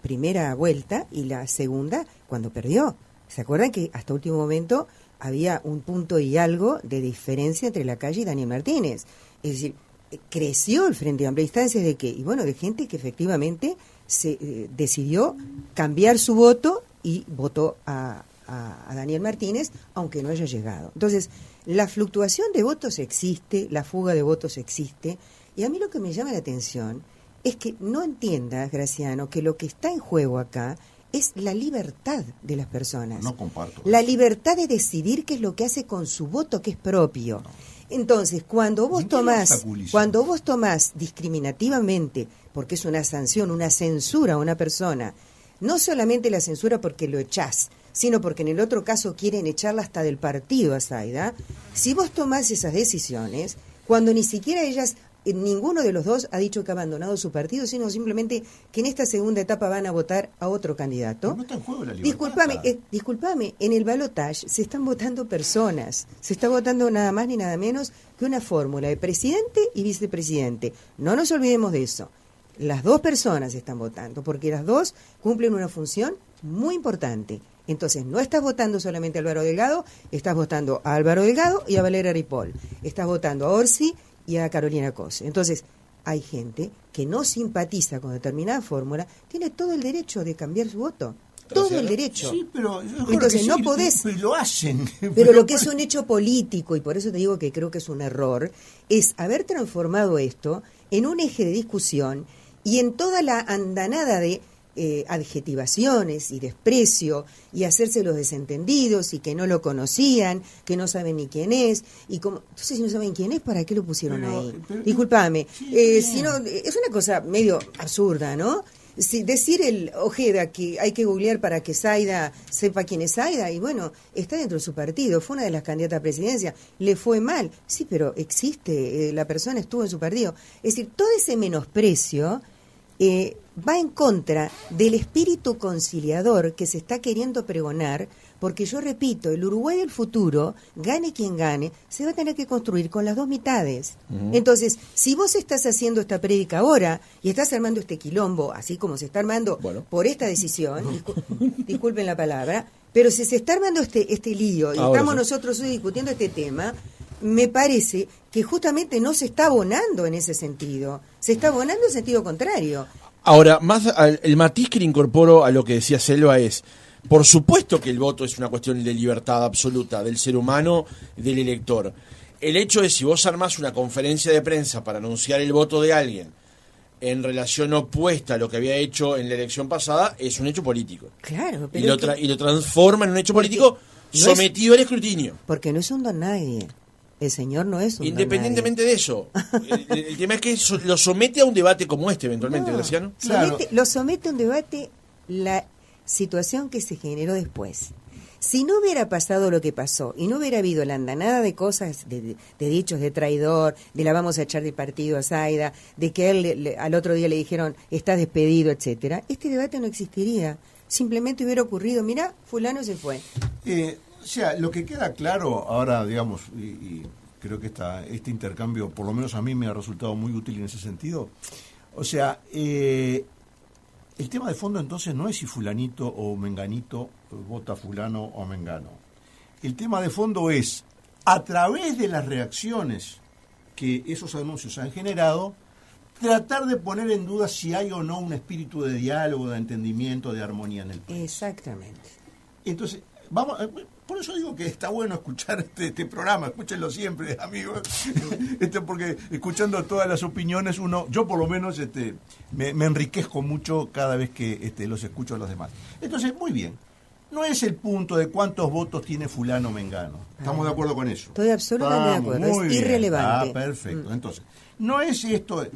Speaker 11: primera vuelta y la segunda cuando perdió. ¿Se acuerdan que hasta último momento había un punto y algo de diferencia entre la calle y Daniel Martínez? Es decir, creció el Frente Amplio a instancias de qué? Y bueno, de gente que efectivamente se decidió cambiar su voto y votó a Daniel Martínez, aunque no haya llegado. Entonces, la fluctuación de votos existe, la fuga de votos existe, y a mí lo que me llama la atención es que no entiendas, Graciano, que lo que está en juego acá es la libertad de las personas.
Speaker 12: No comparto.
Speaker 11: La libertad de decidir qué es lo que hace con su voto que es propio. No. Entonces, cuando vos tomás discriminativamente, porque es una sanción, una censura a una persona, no solamente la censura porque lo echás, sino porque en el otro caso quieren echarla hasta del partido a Zaida, si vos tomás esas decisiones, cuando ni siquiera ellas ninguno de los dos ha dicho que ha abandonado su partido, sino simplemente que en esta segunda etapa van a votar a otro candidato.
Speaker 12: No está en juego la libertad.
Speaker 11: Disculpame, en el balotaje se están votando personas, se está votando nada más ni nada menos que una fórmula de presidente y vicepresidente. No nos olvidemos de eso. Las dos personas están votando, porque las dos cumplen una función muy importante. Entonces, no estás votando solamente a Álvaro Delgado, estás votando a Álvaro Delgado y a Valeria Ripoll. Estás votando a Orsi y a Carolina Cose. Entonces, hay gente que no simpatiza con determinada fórmula, tiene todo el derecho de cambiar su voto. Todo el derecho.
Speaker 12: Sí, pero
Speaker 11: entonces no podés.
Speaker 12: Pero lo hacen.
Speaker 11: Pero lo que es un hecho político, y por eso te digo que creo que es un error, es haber transformado esto en un eje de discusión y en toda la andanada de adjetivaciones y desprecio y hacerse los desentendidos y que no lo conocían, que no saben ni quién es, y como, entonces si no saben quién es, ¿para qué lo pusieron ahí? Disculpame, si no, es una cosa medio absurda, ¿no? Si decir el Ojeda que hay que googlear para que Zaida sepa quién es Zaida, y bueno, está dentro de su partido, fue una de las candidatas a presidencia, le fue mal, sí, pero existe, la persona estuvo en su partido. Es decir, todo ese menosprecio va en contra del espíritu conciliador que se está queriendo pregonar, porque yo repito, el Uruguay del futuro, gane quien gane, se va a tener que construir con las dos mitades. Entonces, si vos estás haciendo esta prédica ahora y estás armando este quilombo, así como se está armando por esta decisión, disculpen la palabra, pero si se está armando este lío y
Speaker 4: ahora
Speaker 11: estamos nosotros hoy discutiendo este tema, me parece que justamente no se está abonando en ese sentido, se está abonando en sentido contrario.
Speaker 4: Ahora, más el matiz que le incorporo a lo que decía Selva es, por supuesto que el voto es una cuestión de libertad absoluta del ser humano, del elector. El hecho es, si vos armás una conferencia de prensa para anunciar el voto de alguien en relación opuesta a lo que había hecho en la elección pasada, es un hecho político.
Speaker 11: Claro, pero
Speaker 4: y lo transforma en un hecho político sometido al escrutinio.
Speaker 11: Porque no es un don nadie. El señor no es un
Speaker 4: independientemente de eso. El tema es que lo somete a un debate como este, eventualmente, Graciano.
Speaker 11: Lo somete a un debate la situación que se generó después. Si no hubiera pasado lo que pasó y no hubiera habido la andanada de cosas, de dichos de traidor, de la vamos a echar de partido a Zaida, de que él al otro día le dijeron estás despedido, etcétera, este debate no existiría. Simplemente hubiera ocurrido, mira, fulano se fue.
Speaker 12: O sea, lo que queda claro ahora, digamos, y creo que este intercambio, por lo menos a mí me ha resultado muy útil en ese sentido. O sea, el tema de fondo entonces no es si fulanito o menganito vota fulano o mengano. El tema de fondo es, a través de las reacciones que esos anuncios han generado, tratar de poner en duda si hay o no un espíritu de diálogo, de entendimiento, de armonía en el país.
Speaker 11: Exactamente.
Speaker 12: Entonces, vamos... Por eso digo que está bueno escuchar este programa, escúchenlo siempre, amigos, porque escuchando todas las opiniones yo por lo menos me enriquezco mucho cada vez que los escucho a los demás. Entonces, muy bien, no es el punto de cuántos votos tiene fulano o mengano, ¿estamos de acuerdo con eso?
Speaker 11: Estoy absolutamente de acuerdo, es irrelevante.
Speaker 12: Perfecto, entonces, no es esto,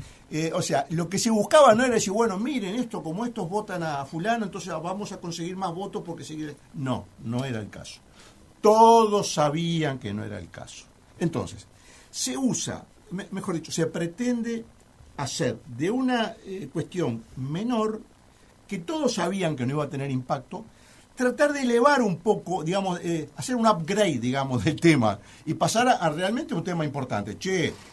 Speaker 12: o sea, lo que se buscaba no era decir, bueno, miren esto, como estos votan a fulano, entonces vamos a conseguir más votos porque seguir... No era el caso. Todos sabían que no era el caso. Entonces, se usa, mejor dicho, se pretende hacer de una cuestión menor, que todos sabían que no iba a tener impacto, tratar de elevar un poco, digamos, hacer un upgrade, digamos, del tema y pasar a realmente un tema importante.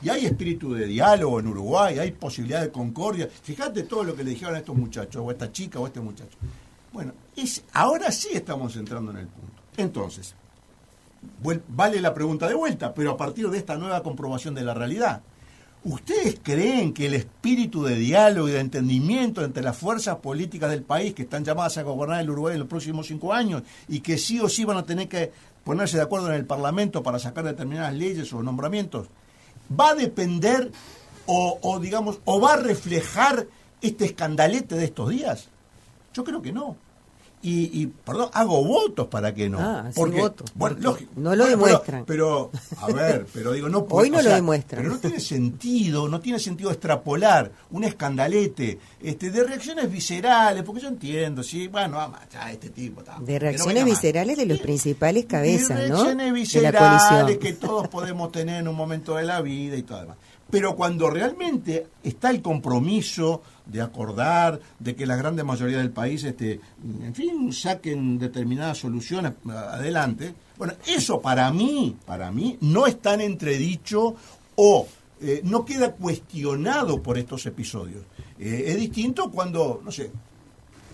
Speaker 12: Y hay espíritu de diálogo en Uruguay, hay posibilidad de concordia. Fíjate todo lo que le dijeron a estos muchachos, o a esta chica, o a este muchacho. Bueno, ahora sí estamos entrando en el punto. Entonces, vale la pregunta de vuelta, pero a partir de esta nueva comprobación de la realidad, ¿ustedes creen que el espíritu de diálogo y de entendimiento entre las fuerzas políticas del país que están llamadas a gobernar el Uruguay en los próximos 5 años y que sí o sí van a tener que ponerse de acuerdo en el Parlamento para sacar determinadas leyes o nombramientos, va a depender o va a reflejar este escandalete de estos días? Yo creo que no. Perdón, hago votos para que no.
Speaker 11: Porque, votos.
Speaker 12: Bueno, lógico.
Speaker 11: No lo demuestran.
Speaker 12: Pero digo, no
Speaker 11: hoy no lo demuestran.
Speaker 12: Pero no tiene sentido extrapolar un escandalete de reacciones viscerales, porque yo entiendo, sí, bueno, ya este tipo está.
Speaker 11: De reacciones viscerales de los principales cabezas, ¿no?
Speaker 12: De reacciones viscerales que todos podemos tener en un momento de la vida y todo demás. Pero cuando realmente está el compromiso de acordar, de que la gran mayoría del país, en fin, saquen determinadas soluciones adelante, bueno, eso para mí no es tan entredicho o no queda cuestionado por estos episodios. Es distinto cuando, no sé,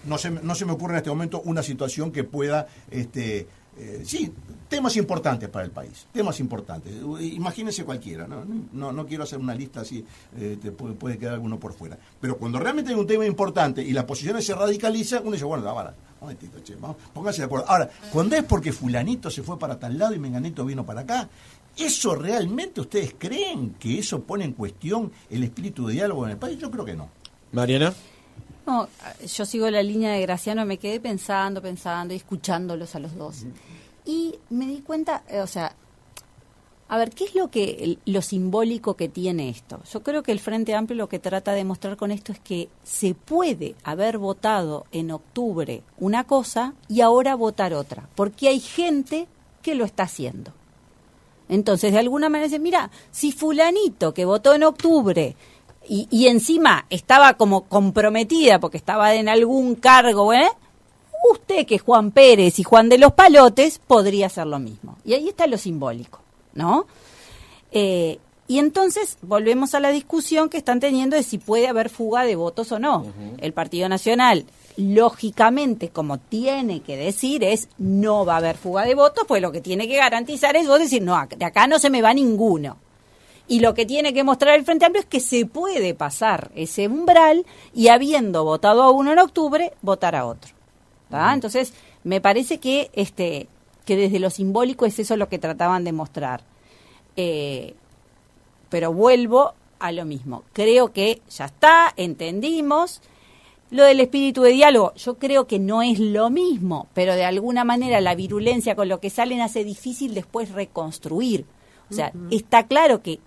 Speaker 12: no se me ocurre en este momento una situación que pueda, sí, temas importantes para el país, temas importantes. Imagínense cualquiera, no quiero hacer una lista así, puede quedar alguno por fuera. Pero cuando realmente hay un tema importante y las posiciones se radicalizan, uno dice, bueno, pónganse de acuerdo. Ahora, cuando es porque fulanito se fue para tal lado y menganito vino para acá, ¿eso realmente ustedes creen que eso pone en cuestión el espíritu de diálogo en el país? Yo creo que no.
Speaker 4: Mariana.
Speaker 10: No, yo sigo la línea de Graciano, me quedé pensando y escuchándolos a los dos. Y me di cuenta, a ver, ¿qué es lo simbólico que tiene esto? Yo creo que el Frente Amplio lo que trata de mostrar con esto es que se puede haber votado en octubre una cosa y ahora votar otra, porque hay gente que lo está haciendo. Entonces, de alguna manera dicen, mira, si fulanito que votó en octubre y encima estaba como comprometida porque estaba en algún cargo, usted que es Juan Pérez y Juan de los Palotes podría hacer lo mismo. Y ahí está lo simbólico, ¿no? Y entonces volvemos a la discusión que están teniendo de si puede haber fuga de votos o no. Uh-huh. El Partido Nacional, lógicamente, como tiene que decir, no va a haber fuga de votos, pues lo que tiene que garantizar es vos decir, no, de acá no se me va ninguno. Y lo que tiene que mostrar el Frente Amplio es que se puede pasar ese umbral y, habiendo votado a uno en octubre, votar a otro. ¿Tá? Entonces, me parece que desde lo simbólico es eso lo que trataban de mostrar. Pero vuelvo a lo mismo. Creo que ya está, entendimos. Lo del espíritu de diálogo, yo creo que no es lo mismo, pero de alguna manera la virulencia con lo que salen hace difícil después reconstruir. O sea, está claro que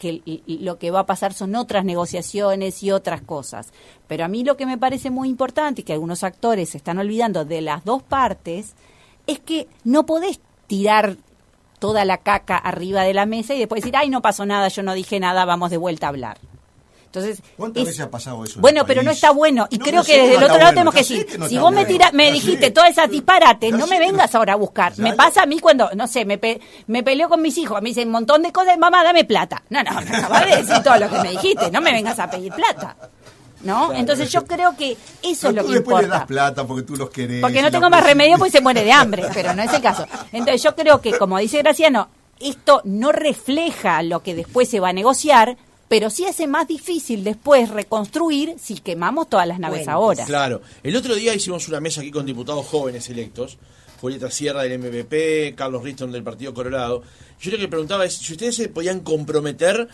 Speaker 10: lo que va a pasar son otras negociaciones y otras cosas. Pero a mí lo que me parece muy importante y que algunos actores se están olvidando de las dos partes es que no podés tirar toda la caca arriba de la mesa y después decir, ay, no pasó nada, yo no dije nada, vamos de vuelta a hablar. Entonces,
Speaker 12: ¿cuántas veces ha pasado eso?
Speaker 10: Bueno, pero no está bueno. Y creo que desde el otro lado tenemos que decir, si vos me dijiste todas esas disparates, no me vengas ahora a buscar. Me pasa a mí cuando, no sé, me peleo con mis hijos, me dicen un montón de cosas, mamá, dame plata. No, me acabas de decir todo lo que me dijiste, no me vengas a pedir plata. ¿No? Claro, entonces yo creo que eso es lo que importa. Tú
Speaker 12: después le das plata porque tú los querés.
Speaker 10: Porque no tengo más remedio porque se muere de hambre, pero no es el caso. Entonces yo creo que, como dice Graciano, esto no refleja lo que después se va a negociar, pero sí hace más difícil después reconstruir si quemamos todas las naves ahora.
Speaker 4: Claro. El otro día hicimos una mesa aquí con diputados jóvenes electos, Julieta Sierra del MVP, Carlos Riston del Partido Colorado. Yo lo que preguntaba es si ustedes se podían comprometer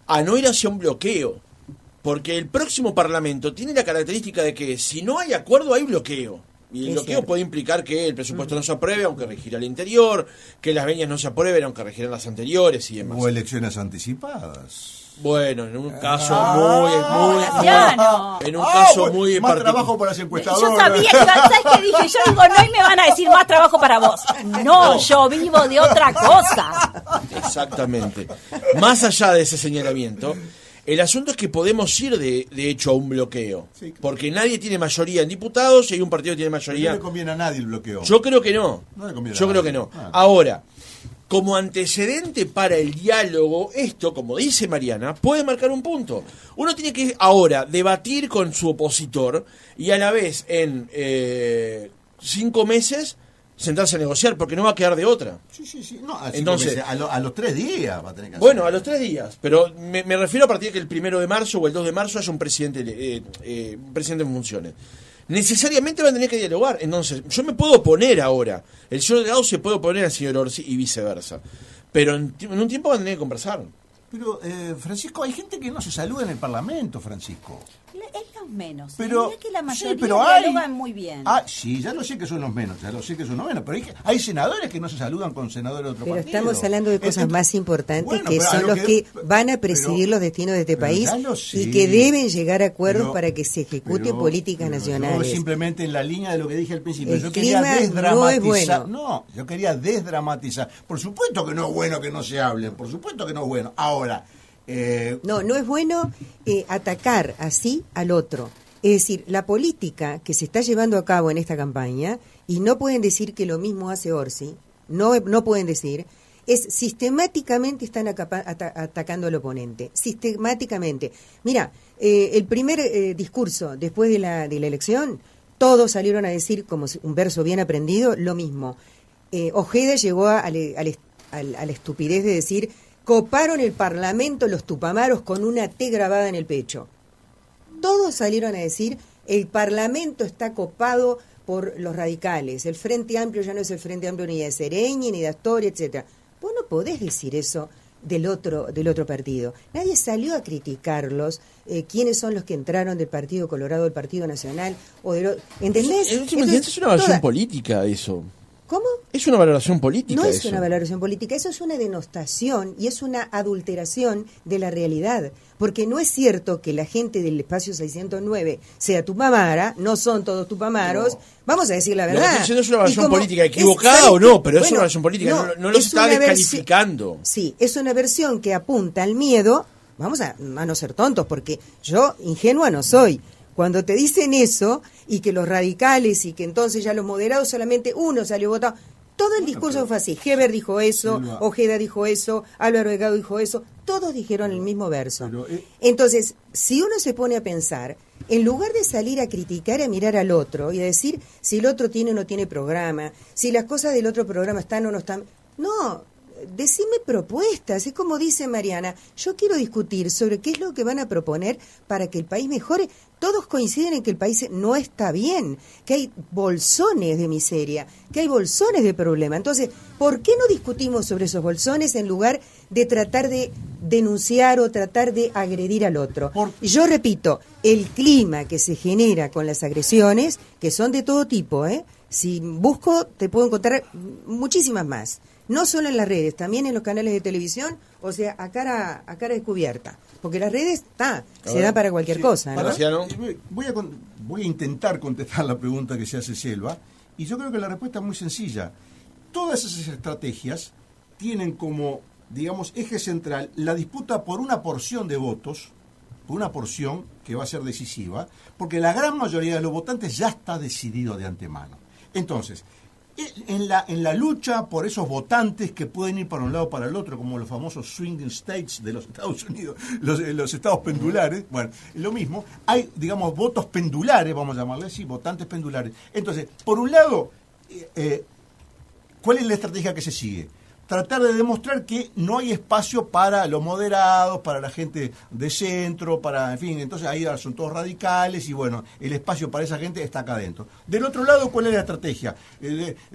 Speaker 4: a no ir hacia un bloqueo, porque el próximo Parlamento tiene la característica de que si no hay acuerdo hay bloqueo. Y el bloqueo puede implicar que el presupuesto no se apruebe, aunque regirá el interior, que las venias no se aprueben, aunque regirán las anteriores y demás.
Speaker 12: O elecciones anticipadas.
Speaker 4: Bueno, en un caso muy
Speaker 12: más trabajo para las encuestadoras.
Speaker 10: Yo sabía que, ¿sabes qué dije? Yo digo, no, y me van a decir más trabajo para vos. No, yo vivo de otra cosa.
Speaker 4: Exactamente. Más allá de ese señalamiento, el asunto es que podemos ir de hecho a un bloqueo, sí, claro, porque nadie tiene mayoría en diputados y hay un partido que tiene mayoría.
Speaker 12: No le conviene a nadie el bloqueo.
Speaker 4: Yo creo que no.
Speaker 12: No le conviene
Speaker 4: Yo creo que no. Ahora, como antecedente para el diálogo, esto, como dice Mariana, puede marcar un punto. Uno tiene que ahora debatir con su opositor y a la vez en 5 meses sentarse a negociar, porque no va a quedar de otra.
Speaker 12: Sí. No,
Speaker 4: entonces,
Speaker 12: a los 3 días va a tener que hacer.
Speaker 4: Bueno, a los 3 días, pero me refiero a partir de que el 1 de marzo o el 2 de marzo haya un presidente en funciones. Necesariamente van a tener que dialogar. Entonces, yo me puedo oponer ahora. El señor Delgado se puede oponer al señor Orsi y viceversa. Pero en un tiempo van a tener que conversar.
Speaker 12: Pero, Francisco, hay gente que no se saluda en el Parlamento, Francisco.
Speaker 10: Es los menos.
Speaker 12: Pero,
Speaker 10: que la mayoría dialogan muy bien.
Speaker 12: Sí, ya lo sé que son los menos, pero hay senadores que no se saludan con senadores de otro partido.
Speaker 11: Pero estamos hablando de cosas más importantes, que son los que van a presidir los destinos de este país y que deben llegar a acuerdos para que se ejecuten políticas nacionales.
Speaker 12: Yo simplemente en la línea de lo que dije al principio,
Speaker 11: yo quería desdramatizar.
Speaker 12: Yo quería desdramatizar. Por supuesto que no es bueno que no se hablen, por supuesto que no es bueno. Ahora,
Speaker 11: No es bueno atacar así al otro. Es decir, la política que se está llevando a cabo en esta campaña, y no pueden decir que lo mismo hace Orsi, no pueden decir, es sistemáticamente están atacando al oponente, sistemáticamente. Mira, el primer discurso después de la elección, todos salieron a decir, como un verso bien aprendido, lo mismo. Ojeda llegó a la estupidez de decir, coparon el Parlamento los tupamaros con una T grabada en el pecho. Todos salieron a decir, el Parlamento está copado por los radicales, el Frente Amplio ya no es el Frente Amplio ni de Sereñi, ni de Astoria, etcétera. Vos no podés decir eso del otro partido. Nadie salió a criticarlos, quiénes son los que entraron del Partido Colorado, del Partido Nacional, ¿entendés?
Speaker 4: Es una valoración política eso.
Speaker 11: ¿Cómo?
Speaker 4: Es una valoración política.
Speaker 11: No es
Speaker 4: eso.
Speaker 11: una valoración política, eso es una denostación y es una adulteración de la realidad. Porque no es cierto que la gente del espacio 609 sea tupamara, no son todos tupamaros. No. Vamos a decir la verdad.
Speaker 4: No es una valoración política equivocada o no, pero es una valoración política, no los está descalificando.
Speaker 11: Sí, es una versión que apunta al miedo. Vamos a no ser tontos, porque yo ingenua no soy. Cuando te dicen eso, y que los radicales, y que entonces ya los moderados, solamente uno salió votado, todo el discurso fue así. Heber dijo eso, Ojeda dijo eso, Álvaro Delgado dijo eso, todos dijeron el mismo verso. Entonces, si uno se pone a pensar, en lugar de salir a criticar, a mirar al otro, y a decir si el otro tiene o no tiene programa, si las cosas del otro programa están o no están... No, decime propuestas, es como dice Mariana, yo quiero discutir sobre qué es lo que van a proponer para que el país mejore. Todos coinciden en que el país no está bien, que hay bolsones de miseria, que hay bolsones de problema. Entonces, ¿por qué no discutimos sobre esos bolsones en lugar de tratar de denunciar o tratar de agredir al otro? Y yo repito, el clima que se genera con las agresiones, que son de todo tipo, si busco te puedo encontrar muchísimas más. No solo en las redes, también en los canales de televisión, o sea, a cara descubierta. Porque las redes, se da para cualquier cosa, ¿no?
Speaker 12: Voy a intentar contestar la pregunta que se hace Selva, y yo creo que la respuesta es muy sencilla. Todas esas estrategias tienen como, digamos, eje central la disputa por una porción de votos, por una porción que va a ser decisiva, porque la gran mayoría de los votantes ya está decidido de antemano. Entonces, en la lucha por esos votantes que pueden ir para un lado o para el otro, como los famosos swing states de los Estados Unidos, los estados pendulares, bueno, lo mismo, hay, digamos, votos pendulares, vamos a llamarle así, votantes pendulares. Entonces, por un lado, ¿cuál es la estrategia que se sigue? Tratar de demostrar que no hay espacio para los moderados, para la gente de centro, en fin, entonces ahí son todos radicales y bueno, el espacio para esa gente está acá adentro. Del otro lado, ¿cuál es la estrategia?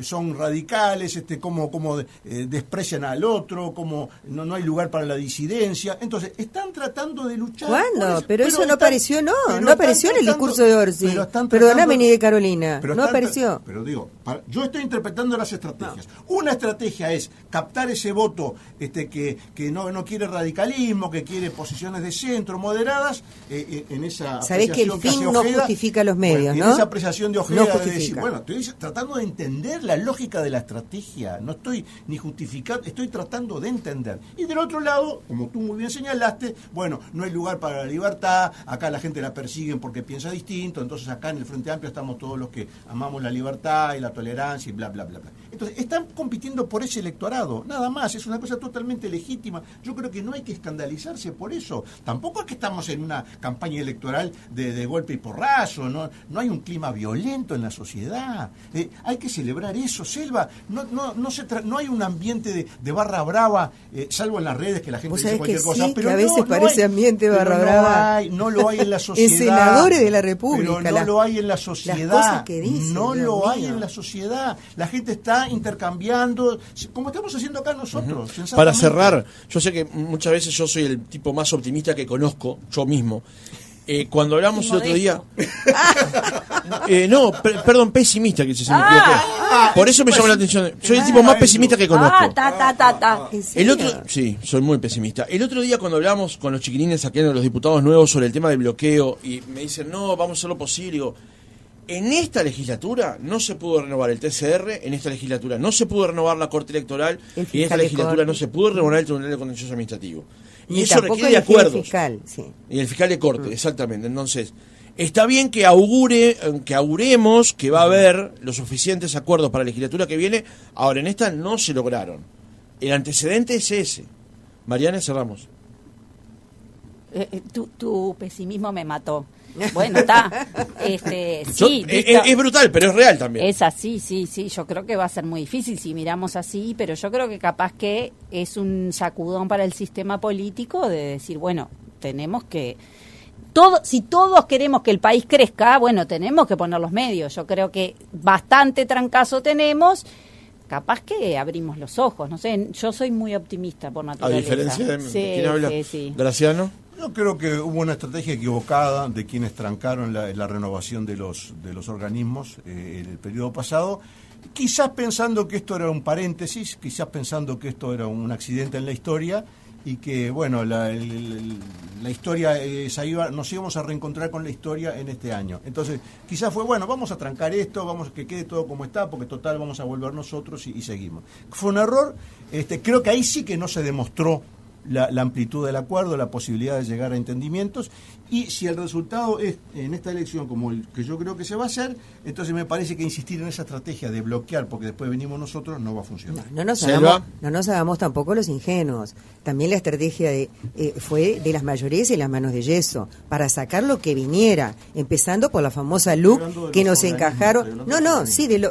Speaker 12: Son radicales, cómo desprecian al otro, cómo no hay lugar para la disidencia. Entonces, están tratando de luchar.
Speaker 11: ¿Cuándo? Pero eso no apareció, no apareció en el discurso de Orsi. Perdóname, ni de Carolina, no apareció.
Speaker 12: Pero digo, yo estoy interpretando las estrategias. Una estrategia es captar ese voto que no quiere radicalismo, que quiere posiciones de centro, moderadas, en esa
Speaker 11: sabés que el fin no justifica los medios, ¿no?
Speaker 12: En esa apreciación de Ojeda
Speaker 11: no
Speaker 12: de decir, bueno, estoy tratando de entender la lógica de la estrategia, no estoy ni justificando, estoy tratando de entender. Y del otro lado, como tú muy bien señalaste, bueno, no hay lugar para la libertad, acá la gente la persiguen porque piensa distinto, entonces acá en el Frente Amplio estamos todos los que amamos la libertad y la tolerancia y bla, bla, bla, bla. Entonces, están compitiendo por ese electorado, nada más, es una cosa totalmente legítima. Yo creo que no hay que escandalizarse por eso. Tampoco es que estamos en una campaña electoral de golpe y porrazo, no hay un clima violento en la sociedad. Hay que celebrar eso, Selva. No hay un ambiente de barra brava, salvo en las redes que la gente dice cualquier cosa.
Speaker 11: Sí,
Speaker 12: pero
Speaker 11: que a veces parece ambiente barra brava.
Speaker 12: No lo hay en la sociedad.
Speaker 11: En senadores de la República.
Speaker 12: Pero no lo hay en la sociedad.
Speaker 11: Las cosas que dicen,
Speaker 12: no
Speaker 11: Dios
Speaker 12: lo
Speaker 11: mío.
Speaker 12: hay en la sociedad. La gente está intercambiando, como estamos haciendo acá nosotros.
Speaker 4: Para cerrar, yo sé que muchas veces yo soy el tipo más optimista que conozco, yo mismo. Cuando hablamos el otro día... perdón, pesimista, que se me equivoqué. Por eso me llamó la atención. Soy el tipo más pesimista que conozco. Sí, soy muy pesimista. El otro día cuando hablamos con los chiquilines aquí, los diputados nuevos, sobre el tema del bloqueo, y me dicen, no, vamos a hacer lo posible, digo, en esta legislatura no se pudo renovar el TCR, en esta legislatura no se pudo renovar la Corte Electoral, y en esta legislatura no se pudo renovar el Tribunal de Contencioso Administrativo.
Speaker 11: Ni
Speaker 4: eso
Speaker 11: tampoco
Speaker 4: requiere
Speaker 11: elegir el
Speaker 4: acuerdos.
Speaker 11: fiscal, sí.
Speaker 4: Y el fiscal de corte, exactamente. Entonces, está bien que auguremos que va a haber los suficientes acuerdos para la legislatura que viene. Ahora, en esta no se lograron. El antecedente es ese. Mariana, cerramos.
Speaker 10: Tu pesimismo me mató. Bueno, está. Sí,
Speaker 4: es brutal, pero es real también.
Speaker 10: Es así, sí. Yo creo que va a ser muy difícil si miramos así, pero yo creo que capaz que es un sacudón para el sistema político de decir, bueno, tenemos que... si todos queremos que el país crezca, bueno, tenemos que poner los medios. Yo creo que bastante trancazo tenemos. Capaz que abrimos los ojos, no sé, yo soy muy optimista por naturaleza.
Speaker 4: A diferencia de quién habla,
Speaker 10: sí.
Speaker 4: Graciano.
Speaker 12: Yo creo que hubo una estrategia equivocada de quienes trancaron la renovación de los organismos en el periodo pasado, quizás pensando que esto era un paréntesis, quizás pensando que esto era un accidente en la historia y que, bueno, la historia, nos íbamos a reencontrar con la historia en este año. Entonces, quizás fue, bueno, vamos a trancar esto, vamos a que quede todo como está, porque total vamos a volver nosotros y seguimos. Fue un error, creo que ahí sí que no se demostró la amplitud del acuerdo, la posibilidad de llegar a entendimientos, y si el resultado es en esta elección como el que yo creo que se va a hacer, entonces me parece que insistir en esa estrategia de bloquear porque después venimos nosotros no va a funcionar.
Speaker 11: No nos hagamos tampoco los ingenuos. También la estrategia fue de las mayorías y las manos de yeso, para sacar lo que viniera, empezando por la famosa LUC que nos encajaron.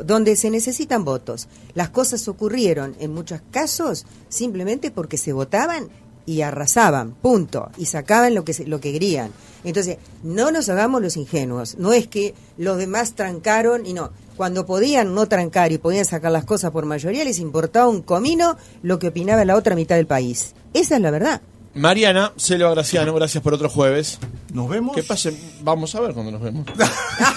Speaker 11: Donde se necesitan votos. Las cosas ocurrieron en muchos casos simplemente porque se votaban y arrasaban, punto, y sacaban lo que querían. Entonces, no nos hagamos los ingenuos, no es que los demás trancaron y no, cuando podían no trancar y podían sacar las cosas por mayoría, les importaba un comino lo que opinaba la otra mitad del país. Esa es la verdad.
Speaker 4: Mariana, Selva Graciano, gracias por otro jueves.
Speaker 12: ¿Nos vemos?
Speaker 4: ¿Qué pasa? Vamos a ver cuando nos vemos.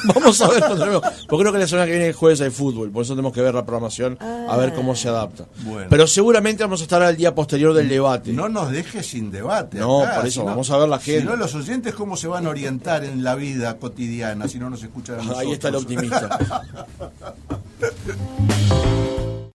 Speaker 4: Vamos a ver cuando nos vemos. Porque creo que la semana que viene el jueves hay fútbol, por eso tenemos que ver la programación, a ver cómo se adapta.
Speaker 12: Bueno.
Speaker 4: Pero seguramente vamos a estar al día posterior del debate.
Speaker 12: No nos dejes sin debate.
Speaker 4: No,
Speaker 12: acá,
Speaker 4: por eso, vamos a ver la gente.
Speaker 12: Si no, los oyentes, ¿cómo se van a orientar en la vida cotidiana si no nos escuchan a nosotros?
Speaker 4: Ahí está el optimista.